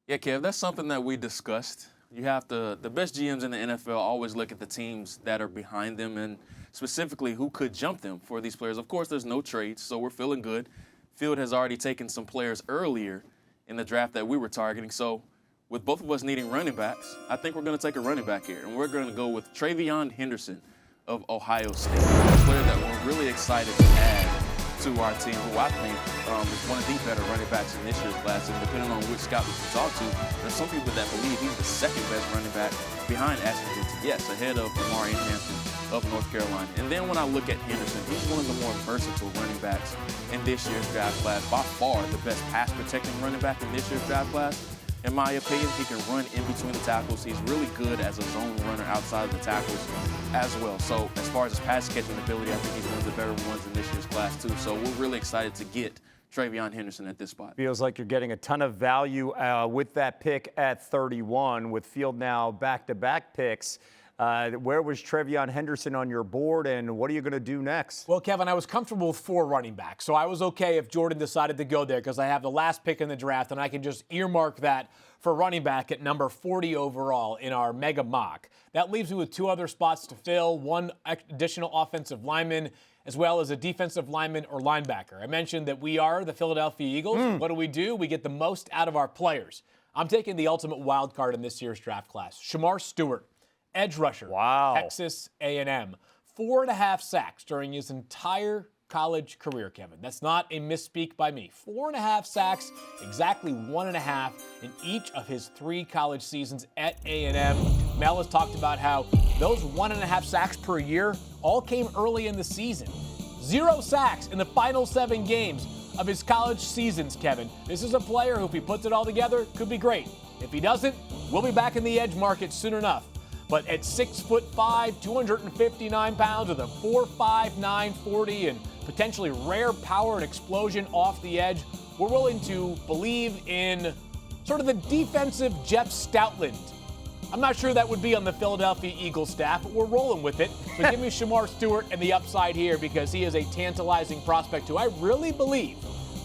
Yeah, Kev, that's something that we discussed. You have the best GMs in the NFL always look at the teams that are behind them and specifically who could jump them for these players. Of course, there's no trades, so we're feeling good. Field has already taken some players earlier in the draft that we were targeting, so with both of us needing running backs, I think we're going to take a running back here, and we're going to go with Travion Henderson of Ohio State, a player that we're really excited to add to our team, who I think is one of the better running backs in this year's class. And depending on which scout you talk to, there's some people that believe he's the second best running back behind Ashton Jeanty. Yes, ahead of Amari Hampton of North Carolina. And then when I look at Henderson, he's one of the more versatile running backs in this year's draft class. By far the best pass protecting running back in this year's draft class. In my opinion, he can run in between the tackles. He's really good as a zone runner outside of the tackles as well. So as far as his pass catching ability, I think he's one of the better ones in this year's class too. So we're really excited to get Travion Henderson at this spot. Feels like you're getting a ton of value with that pick at 31, with Field now back-to-back picks. Where was Travion Henderson on your board, and what are you going to do next? Well, Kevin, I was comfortable with 4 running backs, so I was okay if Jordan decided to go there because I have the last pick in the draft, and I can just earmark that for running back at number 40 overall in our mega mock. That leaves me with 2 other spots to fill, 1 additional offensive lineman, as well as a defensive lineman or linebacker. I mentioned that we are the Philadelphia Eagles. What do? We get the most out of our players. I'm taking the ultimate wild card in this year's draft class, Shamar Stewart. Edge rusher, Texas A&M. 4.5 sacks during his entire college career, Kevin. That's not a misspeak by me. 4.5 sacks, exactly 1.5 in each of his 3 college seasons at A&M. Mel has talked about how those 1.5 sacks per year all came early in the season. 0 sacks in the final 7 games of his college seasons, Kevin. This is a player who, if he puts it all together, could be great. If he doesn't, we'll be back in the edge market soon enough. But at 6'5", 259 pounds with a 4.5, 940 and potentially rare power and explosion off the edge, we're willing to believe in sort of the defensive Jeff Stoutland. I'm not sure that would be on the Philadelphia Eagles staff, but we're rolling with it. So give me Shamar Stewart and the upside here because he is a tantalizing prospect who I really believe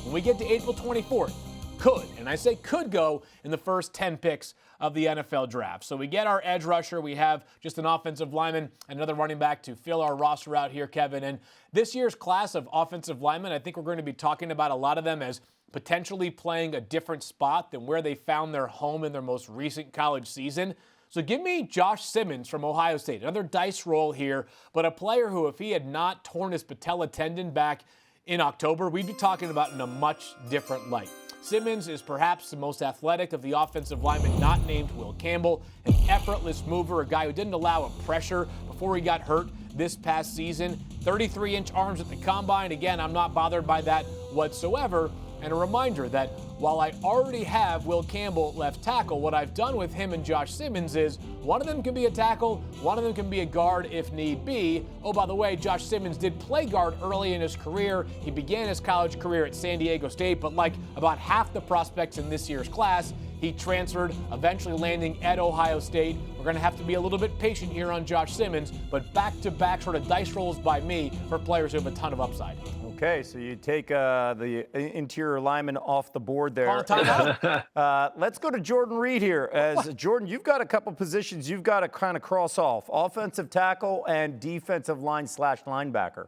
when we get to April 24th could, and I say could, go in the first 10 picks of the NFL draft. So we get our edge rusher. We have just an offensive lineman, another running back to fill our roster out here, Kevin. And this year's class of offensive linemen, I think we're going to be talking about a lot of them as potentially playing a different spot than where they found their home in their most recent college season. So give me Josh Simmons from Ohio State, another dice roll here, but a player who, if he had not torn his patella tendon back in October, we'd be talking about in a much different light. Simmons is perhaps the most athletic of the offensive linemen not named Will Campbell, an effortless mover, a guy who didn't allow a pressure before he got hurt this past season. 33-inch arms at the combine. Again, I'm not bothered by that whatsoever. And a reminder that while I already have Will Campbell left tackle, what I've done with him and Josh Simmons is one of them can be a tackle, one of them can be a guard if need be. Oh, by the way, Josh Simmons did play guard early in his career. He began his college career at San Diego State, but like about half the prospects in this year's class, he transferred, eventually landing at Ohio State. We're going to have to be a little bit patient here on Josh Simmons, but back-to-back sort of dice rolls by me for players who have a ton of upside. Okay, so you take the interior lineman off the board there. Call timeout. Let's go to Jordan Reid here. As Jordan, you've got a couple positions you've got to kind of cross off: offensive tackle and defensive line/linebacker.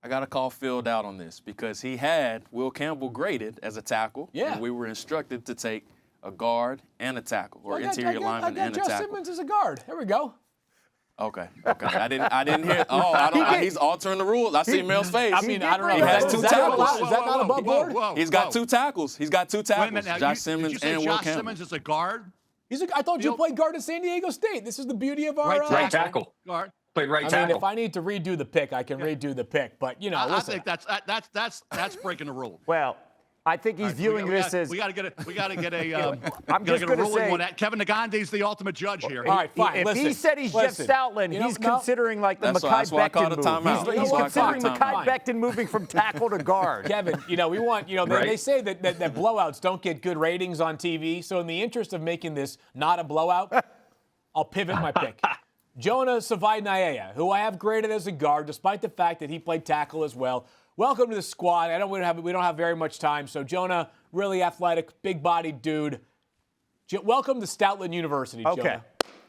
I got to call Field out on this because he had Will Campbell graded as a tackle. Yeah. And we were instructed to take a guard and a tackle, or interior lineman and a Josh tackle. Simmons as a guard. There we go. Okay. I didn't hear. He's altering the rules. I see Mel's face. I mean, I don't know. He has Is two that tackles. Is that not above board? He's got two tackles. Wait a minute now. Josh Simmons did you say and Will Josh Campbell. Simmons is a guard? I thought you played guard at San Diego State. This is the beauty of our Right tackle. Guard. Played right I tackle. mean, if I need to redo the pick, I can redo the pick. But you know, I listen. think that's breaking the rule. Well, I think he's viewing this as. We got to get a I'm just a going to ruling say. on that. Kevin Negandhi's the ultimate judge here. All right, fine. If listen, he said he's listen. Jeff Stoutland, You know, he's no. considering like the That's Mekhi why I called Becton a timeout. move. He's You know what? considering Fine, Mekhi fine. Becton moving from tackle to guard. Kevin, we want, they Right. say that blowouts don't get good ratings on TV. So in the interest of making this not a blowout, I'll pivot my pick. Jonah Savai-Naea, who I have graded as a guard, despite the fact that he played tackle as well. Welcome to the squad. We don't have very much time. So Jonah, really athletic, big-bodied dude. Welcome to Stoutland University, Okay. Jonah.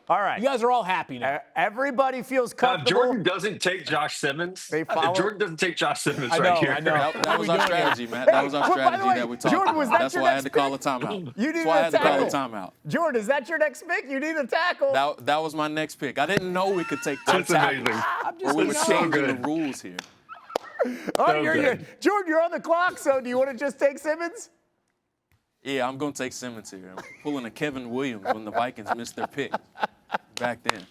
All right. You guys are all happy now. Everybody feels If comfortable. Jordan doesn't take Josh Simmons, They follow- if Jordan doesn't take Josh Simmons I know, right here. I know. That was our strategy, Matt. That was our Hey, by the strategy way, that we talked Jordan, was about. that That's your why I next had to call a pick? timeout. You That's needed why I a had to call a tackle. timeout. Jordan, is that your next pick? You need a tackle. That was my next pick. I didn't know we could take two That's tackles. amazing. I'm Or just we were so changing good. the rules here. Oh, So good. Jordan, you're on the clock, so do you want to just take Simmons? Yeah, I'm going to take Simmons here. I'm pulling a Kevin Williams when the Vikings missed their pick back then.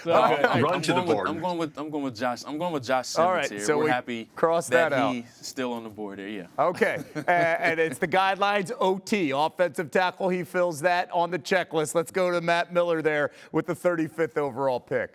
Run to the board. I'm going with Josh. I'm going with Josh Simmons All right, here. so We're we happy cross that out. he's still on the board there. Yeah. Okay, and it's the guidelines OT, offensive tackle. He fills that on the checklist. Let's go to Matt Miller there with the 35th overall pick.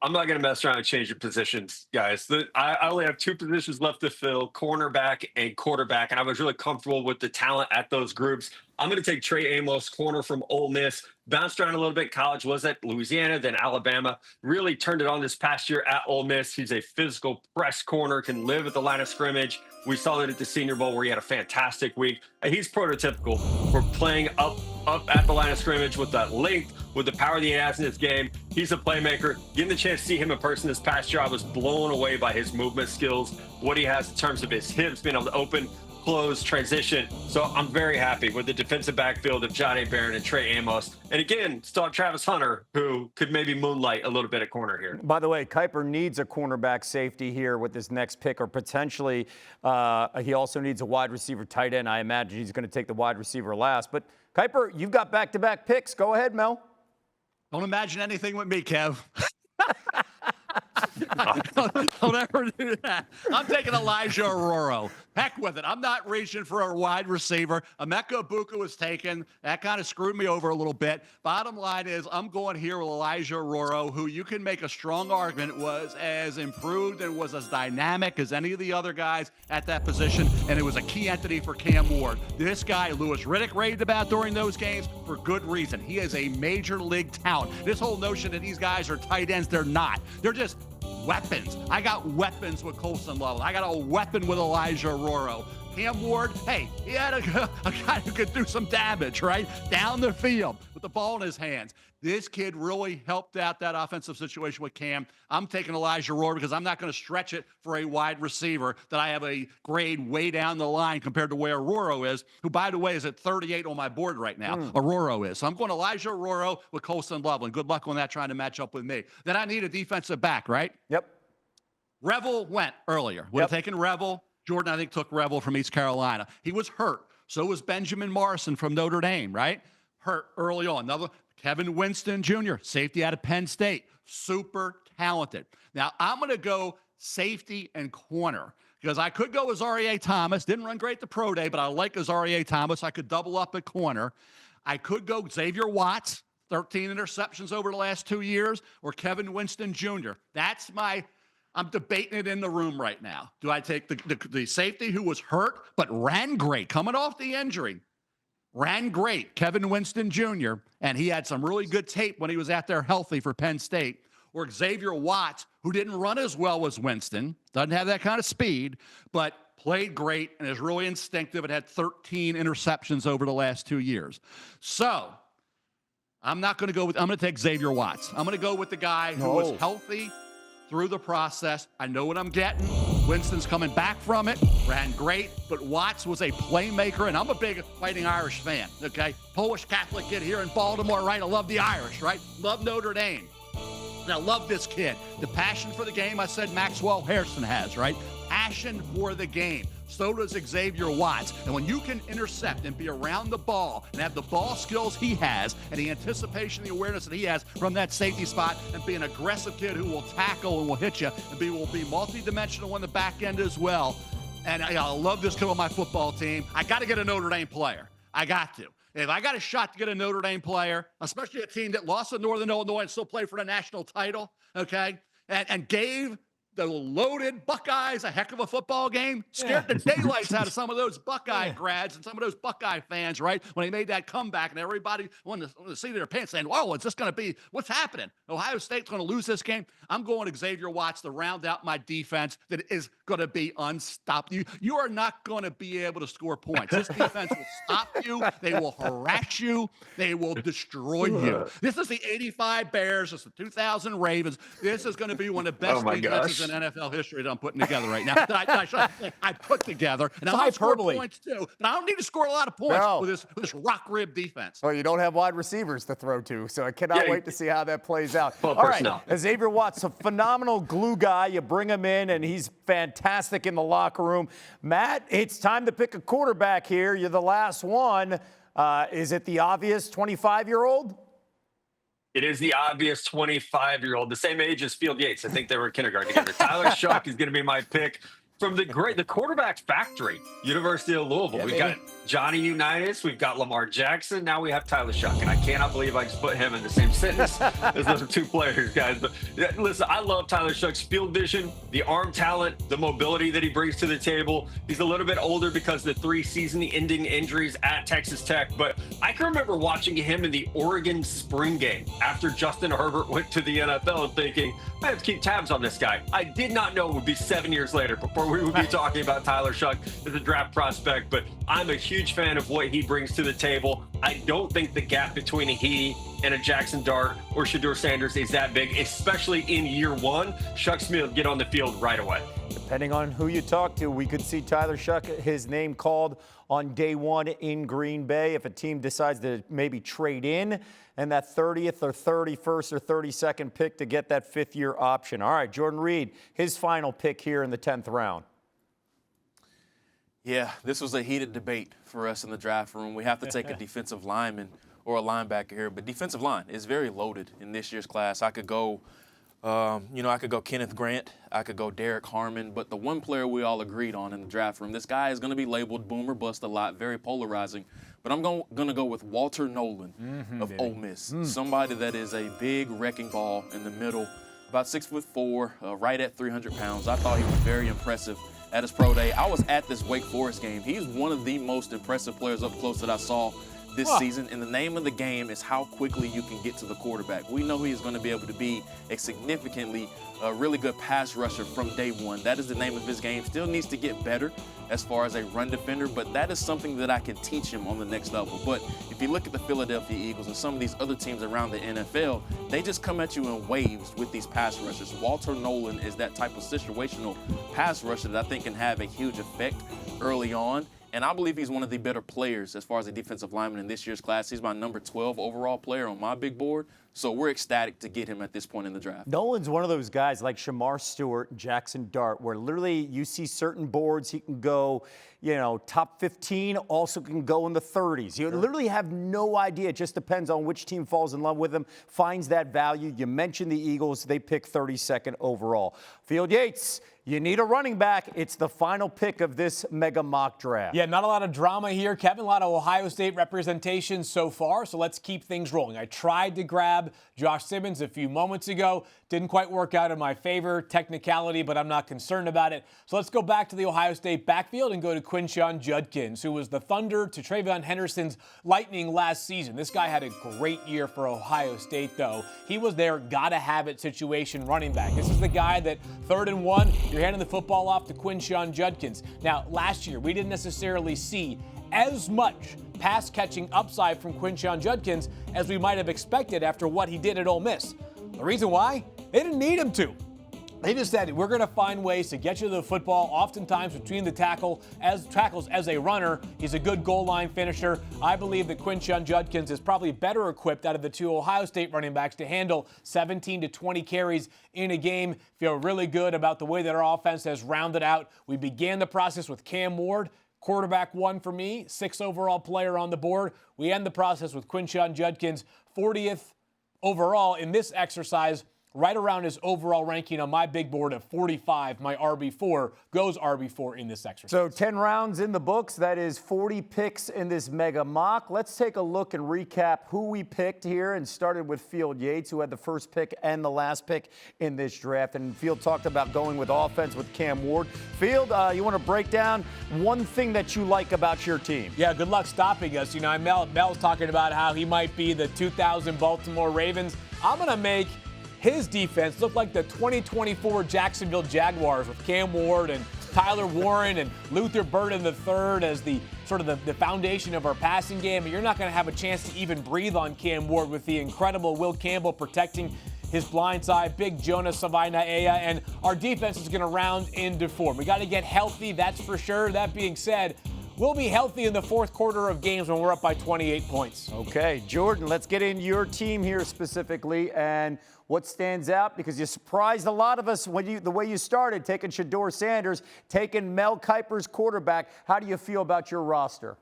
I'm not going to mess around and change your positions, guys. I only have two positions left to fill, cornerback and quarterback, and I was really comfortable with the talent at those groups. I'm going to take Trey Amos, corner from Ole Miss. Bounced around a little bit. College was at Louisiana, then Alabama. Really turned it on this past year at Ole Miss. He's a physical press corner, can live at the line of scrimmage. We saw that at the Senior Bowl where he had a fantastic week. He's prototypical for playing up at the line of scrimmage with that length, with the power that he has in his game. He's a playmaker. Getting the chance to see him in person this past year, I was blown away by his movement skills, what he has in terms of his hips, being able to open, close, transition. So I'm very happy with the defensive backfield of Jahdae Barron and Trey Amos. And again, still have Travis Hunter, who could maybe moonlight a little bit at corner here. By the way, Kiper needs a cornerback safety here with this next pick, or potentially he also needs a wide receiver tight end. I imagine he's going to take the wide receiver last. But Kiper, you've got back-to-back picks. Go ahead, Mel. Don't imagine anything with me, Kev. Don't ever do that. I'm taking Elijah Aroro. Heck with it. I'm not reaching for a wide receiver. Emeka Ibuka was taken. That kind of screwed me over a little bit. Bottom line is I'm going here with Elijah Aroro, who you can make a strong argument was as improved and was as dynamic as any of the other guys at that position, and it was a key entity for Cam Ward. This guy, Louis Riddick, raved about during those games for good reason. He is a major league talent. This whole notion that these guys are tight ends, they're not. They're just weapons. I got weapons with Colston Lovell. I got a weapon with Elijah Aroro. Cam Ward, hey, he had a guy who could do some damage, right? Down the field with the ball in his hands. This kid really helped out that offensive situation with Cam. I'm taking Elijah Aroro because I'm not going to stretch it for a wide receiver that I have a grade way down the line compared to where Aroro is, who, by the way, is at 38 on my board right now. Aroro is. So I'm going Elijah Aroro with Colston Lovell. And good luck on that trying to match up with me. Then I need a defensive back, right? Yep. Revel went earlier. Would have taken Revel. Jordan, I think, took Revel from East Carolina. He was hurt. So was Benjamin Morrison from Notre Dame, right? Hurt early on. Another Kevin Winston Jr., safety out of Penn State. Super talented. Now, I'm going to go safety and corner. Because I could go Azareye'h Thomas. Didn't run great the pro day, but I like Azareye'h Thomas. I could double up at corner. I could go Xavier Watts, 13 interceptions over the last 2 years, or Kevin Winston Jr. I'm debating it in the room right now. Do I take the safety who was hurt but ran great, coming off the injury, ran great, Kevin Winston Jr., and he had some really good tape when he was out there healthy for Penn State, or Xavier Watts, who didn't run as well as Winston, doesn't have that kind of speed, but played great and is really instinctive and had 13 interceptions over the last 2 years. So I'm going to take Xavier Watts. I'm going to go with the guy who was healthy through the process. I know what I'm getting. Winston's coming back from it, ran great, but Watts was a playmaker, and I'm a big Fighting Irish fan, okay? Polish Catholic kid here in Baltimore, right? I love the Irish, right? Love Notre Dame. And I love this kid. The passion for the game, I said Maxwell Harrison has, right? Passion for the game. So does Xavier Watts. And when you can intercept and be around the ball and have the ball skills he has and the anticipation, the awareness that he has from that safety spot, and be an aggressive kid who will tackle and will hit you and will be multidimensional on the back end as well. And I love this kid on my football team. I got to get a Notre Dame player. I got to. If I got a shot to get a Notre Dame player, especially a team that lost to Northern Illinois and still played for the national title, okay, and gave the loaded Buckeyes a heck of a football game, scared the daylights out of some of those Buckeye grads and some of those Buckeye fans, right, when he made that comeback and everybody wanted to see their pants saying, whoa, is this going to be, what's happening? Ohio State's going to lose this game. I'm going to Xavier Watts to round out my defense that is going to be unstoppable. You are not going to be able to score points. This defense will stop you. They will harass you. They will destroy you. This is the 85 Bears. It's the 2000 Ravens. This is going to be one of the best defenses in NFL history that I'm putting together right now. I put together. And I'll score points too. But I don't need to score a lot of points with this rock rib defense. Well, you don't have wide receivers to throw to, so I cannot wait to see how that plays out. All right, Xavier Watts, a phenomenal glue guy. You bring him in, and he's fantastic in the locker room. Matt, it's time to pick a quarterback here. You're the last one. Is it the obvious 25-year-old? It is the obvious 25-year-old, the same age as Field Yates. I think they were in kindergarten together. Tyler Shuck is going to be my pick from the quarterback factory, University of Louisville. We've got Johnny Unitas. We've got Lamar Jackson. Now we have Tyler Shuck. And I cannot believe I just put him in the same sentence as those two players, guys. But listen, I love Tyler Shuck's field vision, the arm talent, the mobility that he brings to the table. He's a little bit older because of the 3 season-ending injuries at Texas Tech. But I can remember watching him in the Oregon spring game after Justin Herbert went to the NFL and thinking, I have to keep tabs on this guy. I did not know it would be 7 years later before we would be talking about Tyler Shuck as a draft prospect, but I'm a huge fan of what he brings to the table. I don't think the gap between he and a Jackson Dart or Shedeur Sanders is that big, especially in year one. Shuck's going to get on the field right away. Depending on who you talk to, we could see Tyler Shuck, his name called on day one in Green Bay if a team decides to maybe trade in and that 30th or 31st or 32nd pick to get that 5th-year option. All right, Jordan Reid, his final pick here in the 10th round. Yeah, this was a heated debate for us in the draft room. We have to take a defensive lineman or a linebacker here, but defensive line is very loaded in this year's class. I could go Kenneth Grant. I could go Derek Harmon. But the one player we all agreed on in the draft room, this guy is going to be labeled boom or bust a lot, very polarizing. But I'm going to go with Walter Nolan of Ole Miss, somebody that is a big wrecking ball in the middle, about 6'4", right at 300 pounds. I thought he was very impressive at his pro day. I was at this Wake Forest game. He's one of the most impressive players up close that I saw this season, and the name of the game is how quickly you can get to the quarterback. We know he's going to be able to be a significantly really good pass rusher from day one. That is the name of his game. Still needs to get better as far as a run defender, but that is something that I can teach him on the next level. But if you look at the Philadelphia Eagles and some of these other teams around the NFL, they just come at you in waves with these pass rushers. Walter Nolan is that type of situational pass rusher that I think can have a huge effect early on. And I believe he's one of the better players as far as a defensive lineman in this year's class. He's my number 12 overall player on my big board. So we're ecstatic to get him at this point in the draft. Nolan's one of those guys like Shamar Stewart and Jackson Dart, where literally you see certain boards, he can go, top 15, also can go in the 30s. You literally have no idea. It just depends on which team falls in love with him, finds that value. You mentioned the Eagles. They pick 32nd overall. Field Yates, you need a running back. It's the final pick of this mega mock draft. Yeah, not a lot of drama here, Kevin. A lot of Ohio State representation so far, so let's keep things rolling. I tried to grab Josh Simmons a few moments ago. Didn't quite work out in my favor. Technicality, but I'm not concerned about it. So let's go back to the Ohio State backfield and go to Quinshon Judkins, who was the Thunder to TreVeyon Henderson's Lightning last season. This guy had a great year for Ohio State, though. He was their gotta-have-it situation running back. This is the guy that 3rd and 1, you're handing the football off to Quinshon Judkins. Now, last year, we didn't necessarily see as much pass-catching upside from Quinshon Judkins as we might have expected after what he did at Ole Miss. The reason why? They didn't need him to. They just said, we're going to find ways to get you the football, oftentimes between the tackles as a runner. He's a good goal line finisher. I believe that Quinshon Judkins is probably better equipped out of the 2 Ohio State running backs to handle 17 to 20 carries in a game. Feel really good about the way that our offense has rounded out. We began the process with Cam Ward, quarterback 1 for me, 6th overall player on the board. We end the process with Quinshon Judkins, 40th overall in this exercise, right around his overall ranking on my big board of 45. My RB4 goes RB4 in this exercise. So 10 rounds in the books. That is 40 picks in this mega mock. Let's take a look and recap who we picked here, and started with Field Yates, who had the first pick and the last pick in this draft. And Field talked about going with offense with Cam Ward. Field, you want to break down one thing that you like about your team? Yeah, good luck stopping us. Mel's talking about how he might be the 2000 Baltimore Ravens. I'm going to make his defense looked like the 2024 Jacksonville Jaguars with Cam Ward and Tyler Warren and Luther Burden III as the foundation of our passing game. But you're not going to have a chance to even breathe on Cam Ward with the incredible Will Campbell protecting his blind side, big Jonah Savaiinaea, and our defense is going to round into form. We got to get healthy, that's for sure. That being said, we'll be healthy in the 4th quarter of games when we're up by 28 points. Okay, Jordan, let's get into your team here specifically and what stands out, because you surprised a lot of us the way you started, taking Shedeur Sanders, taking Mel Kiper's quarterback. How do you feel about your roster?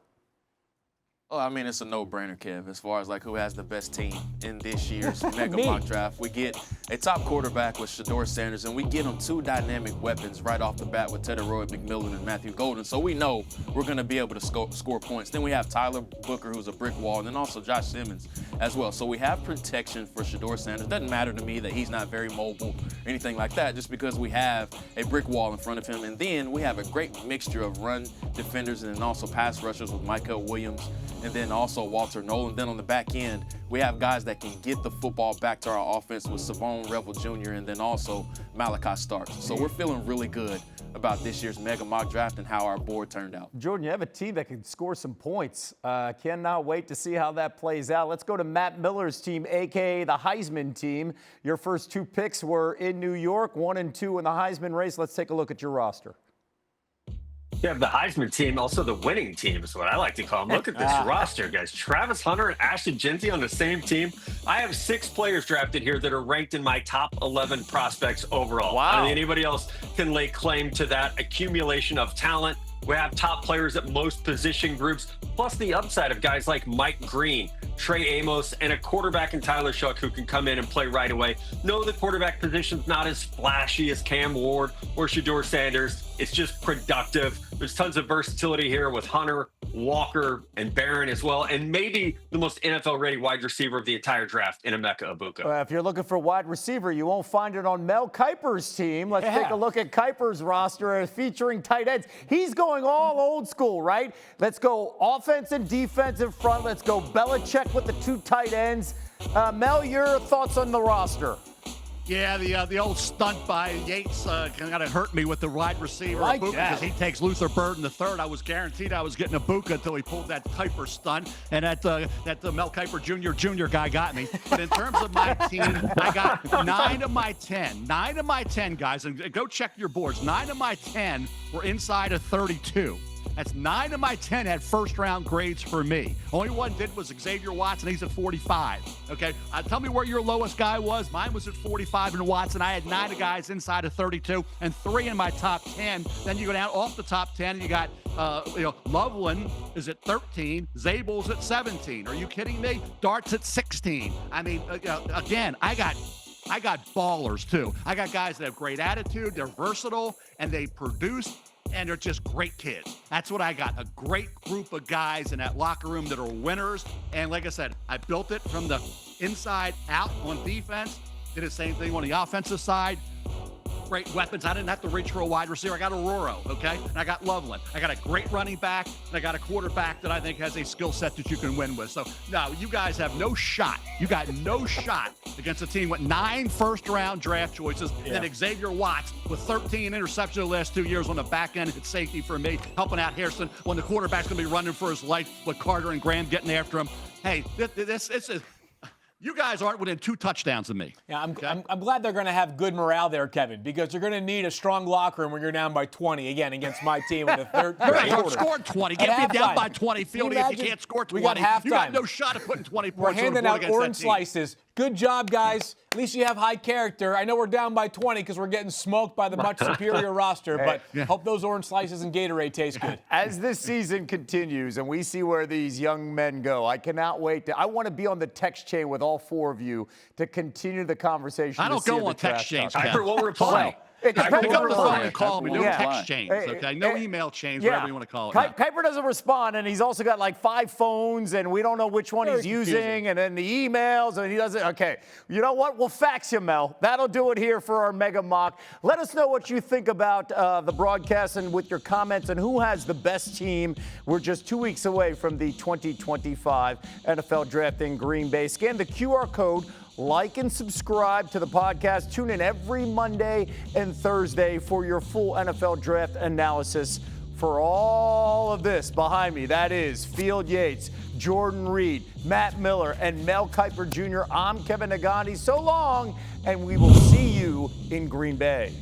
Oh, I mean, it's a no-brainer, Kev, as far as who has the best team in this year's mega mock draft. We get a top quarterback with Shedeur Sanders, and we get him 2 dynamic weapons right off the bat with Teddy McMillan and Matthew Golden. So we know we're going to be able to score points. Then we have Tyler Booker, who's a brick wall, and then also Josh Simmons as well. So we have protection for Shedeur Sanders. It doesn't matter to me that he's not very mobile or anything like that, just because we have a brick wall in front of him. And then we have a great mixture of run defenders and then also pass rushers with Michael Williams and then also Walter Nolan. Then on the back end, we have guys that can get the football back to our offense with Savon Revel Jr. and then also Malachi Starks. So we're feeling really good about this year's mega mock draft and how our board turned out. Jordan, you have a team that can score some points. Cannot wait to see how that plays out. Let's go to Matt Miller's team, a.k.a. the Heisman team. Your first 2 picks were in New York, 1 and 2 in the Heisman race. Let's take a look at your roster. You have the Heisman team, also the winning team is what I like to call them. Look at this roster, guys. Travis Hunter and Ashton Jeanty on the same team. I have 6 players drafted here that are ranked in my top 11 prospects overall. Wow. I don't think anybody else can lay claim to that accumulation of talent. We have top players at most position groups, plus the upside of guys like Mike Green, Trey Amos, and a quarterback in Tyler Shuck who can come in and play right away. No, the quarterback position's not as flashy as Cam Ward or Shedeur Sanders. It's just productive. There's tons of versatility here with Hunter, Walker, and Barron as well, and maybe the most NFL-ready wide receiver of the entire draft in Emeka Egbuka. If you're looking for a wide receiver, you won't find it on Mel Kiper's team. Let's take a look at Kiper's roster featuring tight ends. He's going all old school, right? Let's go offense and defense in front. Let's go Belichick with the 2 tight ends. Mel, your thoughts on the roster? Yeah, the old stunt by Yates kind of hurt me with the wide receiver Like Ibuka, that. because he takes Luther Burden III. I was guaranteed I was getting Ibuka until he pulled that Kiper stunt, and that the Mel Kiper Jr. guy got me. But in terms of my team, I got 9 of my 10. 9 of my 10, guys, and go check your boards. 9 of my 10 were inside of 32. That's 9 of my 10 had first-round grades for me. Only one did was Xavier Watson. He's at 45. Okay, tell me where your lowest guy was. Mine was at 45 in Watson. I had 9 guys inside of 32 and 3 in my top 10. Then you go down off the top 10, and you got Loveland is at 13. Zabel's at 17. Are you kidding me? Dart's at 16. I mean, again, I got ballers too. I got guys that have great attitude, they're versatile, and they produce, and they're just great kids. That's what I got, a great group of guys in that locker room that are winners. And like I said, I built it from the inside out on defense, did the same thing on the offensive side. Great weapons. I didn't have to reach for a wide receiver. I got Aurora, okay? And I got Loveland. I got a great running back, and I got a quarterback that I think has a skill set that you can win with. So, no, you guys have no shot. You got no shot against a team with 9 first-round draft choices and Xavier Watts with 13 interceptions the last 2 years on the back end at safety for me, helping out Harrison when the quarterback's going to be running for his life with Carter and Graham getting after him. Hey, this is... You guys aren't within 2 touchdowns of me. Yeah, I'm glad they're going to have good morale there, Kevin, because they're going to need a strong locker room when you're down by 20 again against my team in the third quarter. Scored 20. Get me down by 20, Fieldy. If you can't score 20, we got halftime. You got no shot at putting 20 points. We're handing out orange slices. Good job, guys. At least you have high character. I know we're down by 20 because we're getting smoked by the much superior roster, but hope those orange slices and Gatorade taste good. As this season continues and we see where these young men go, I cannot wait. I want to be on the text chain with all 4 of you to continue the conversation. I don't go on text chains, Kiper will reply. Pick up the phone and call me. No text chains, okay? No email chains, whatever you want to call it. Kiper doesn't respond, and he's also got like 5 phones, and we don't know which one he's using, and then the emails, and he doesn't. Okay, you know what? We'll fax you, Mel. That'll do it here for our Mega Mock. Let us know what you think about the broadcast and with your comments and who has the best team. We're just 2 weeks away from the 2025 NFL Draft in Green Bay. Scan the QR code. Like and subscribe to the podcast. Tune in every Monday and Thursday for your full NFL draft analysis. For all of this behind me, that is Field Yates, Jordan Reid, Matt Miller, and Mel Kiper Jr. I'm Kevin Negandhi. So long, and we will see you in Green Bay.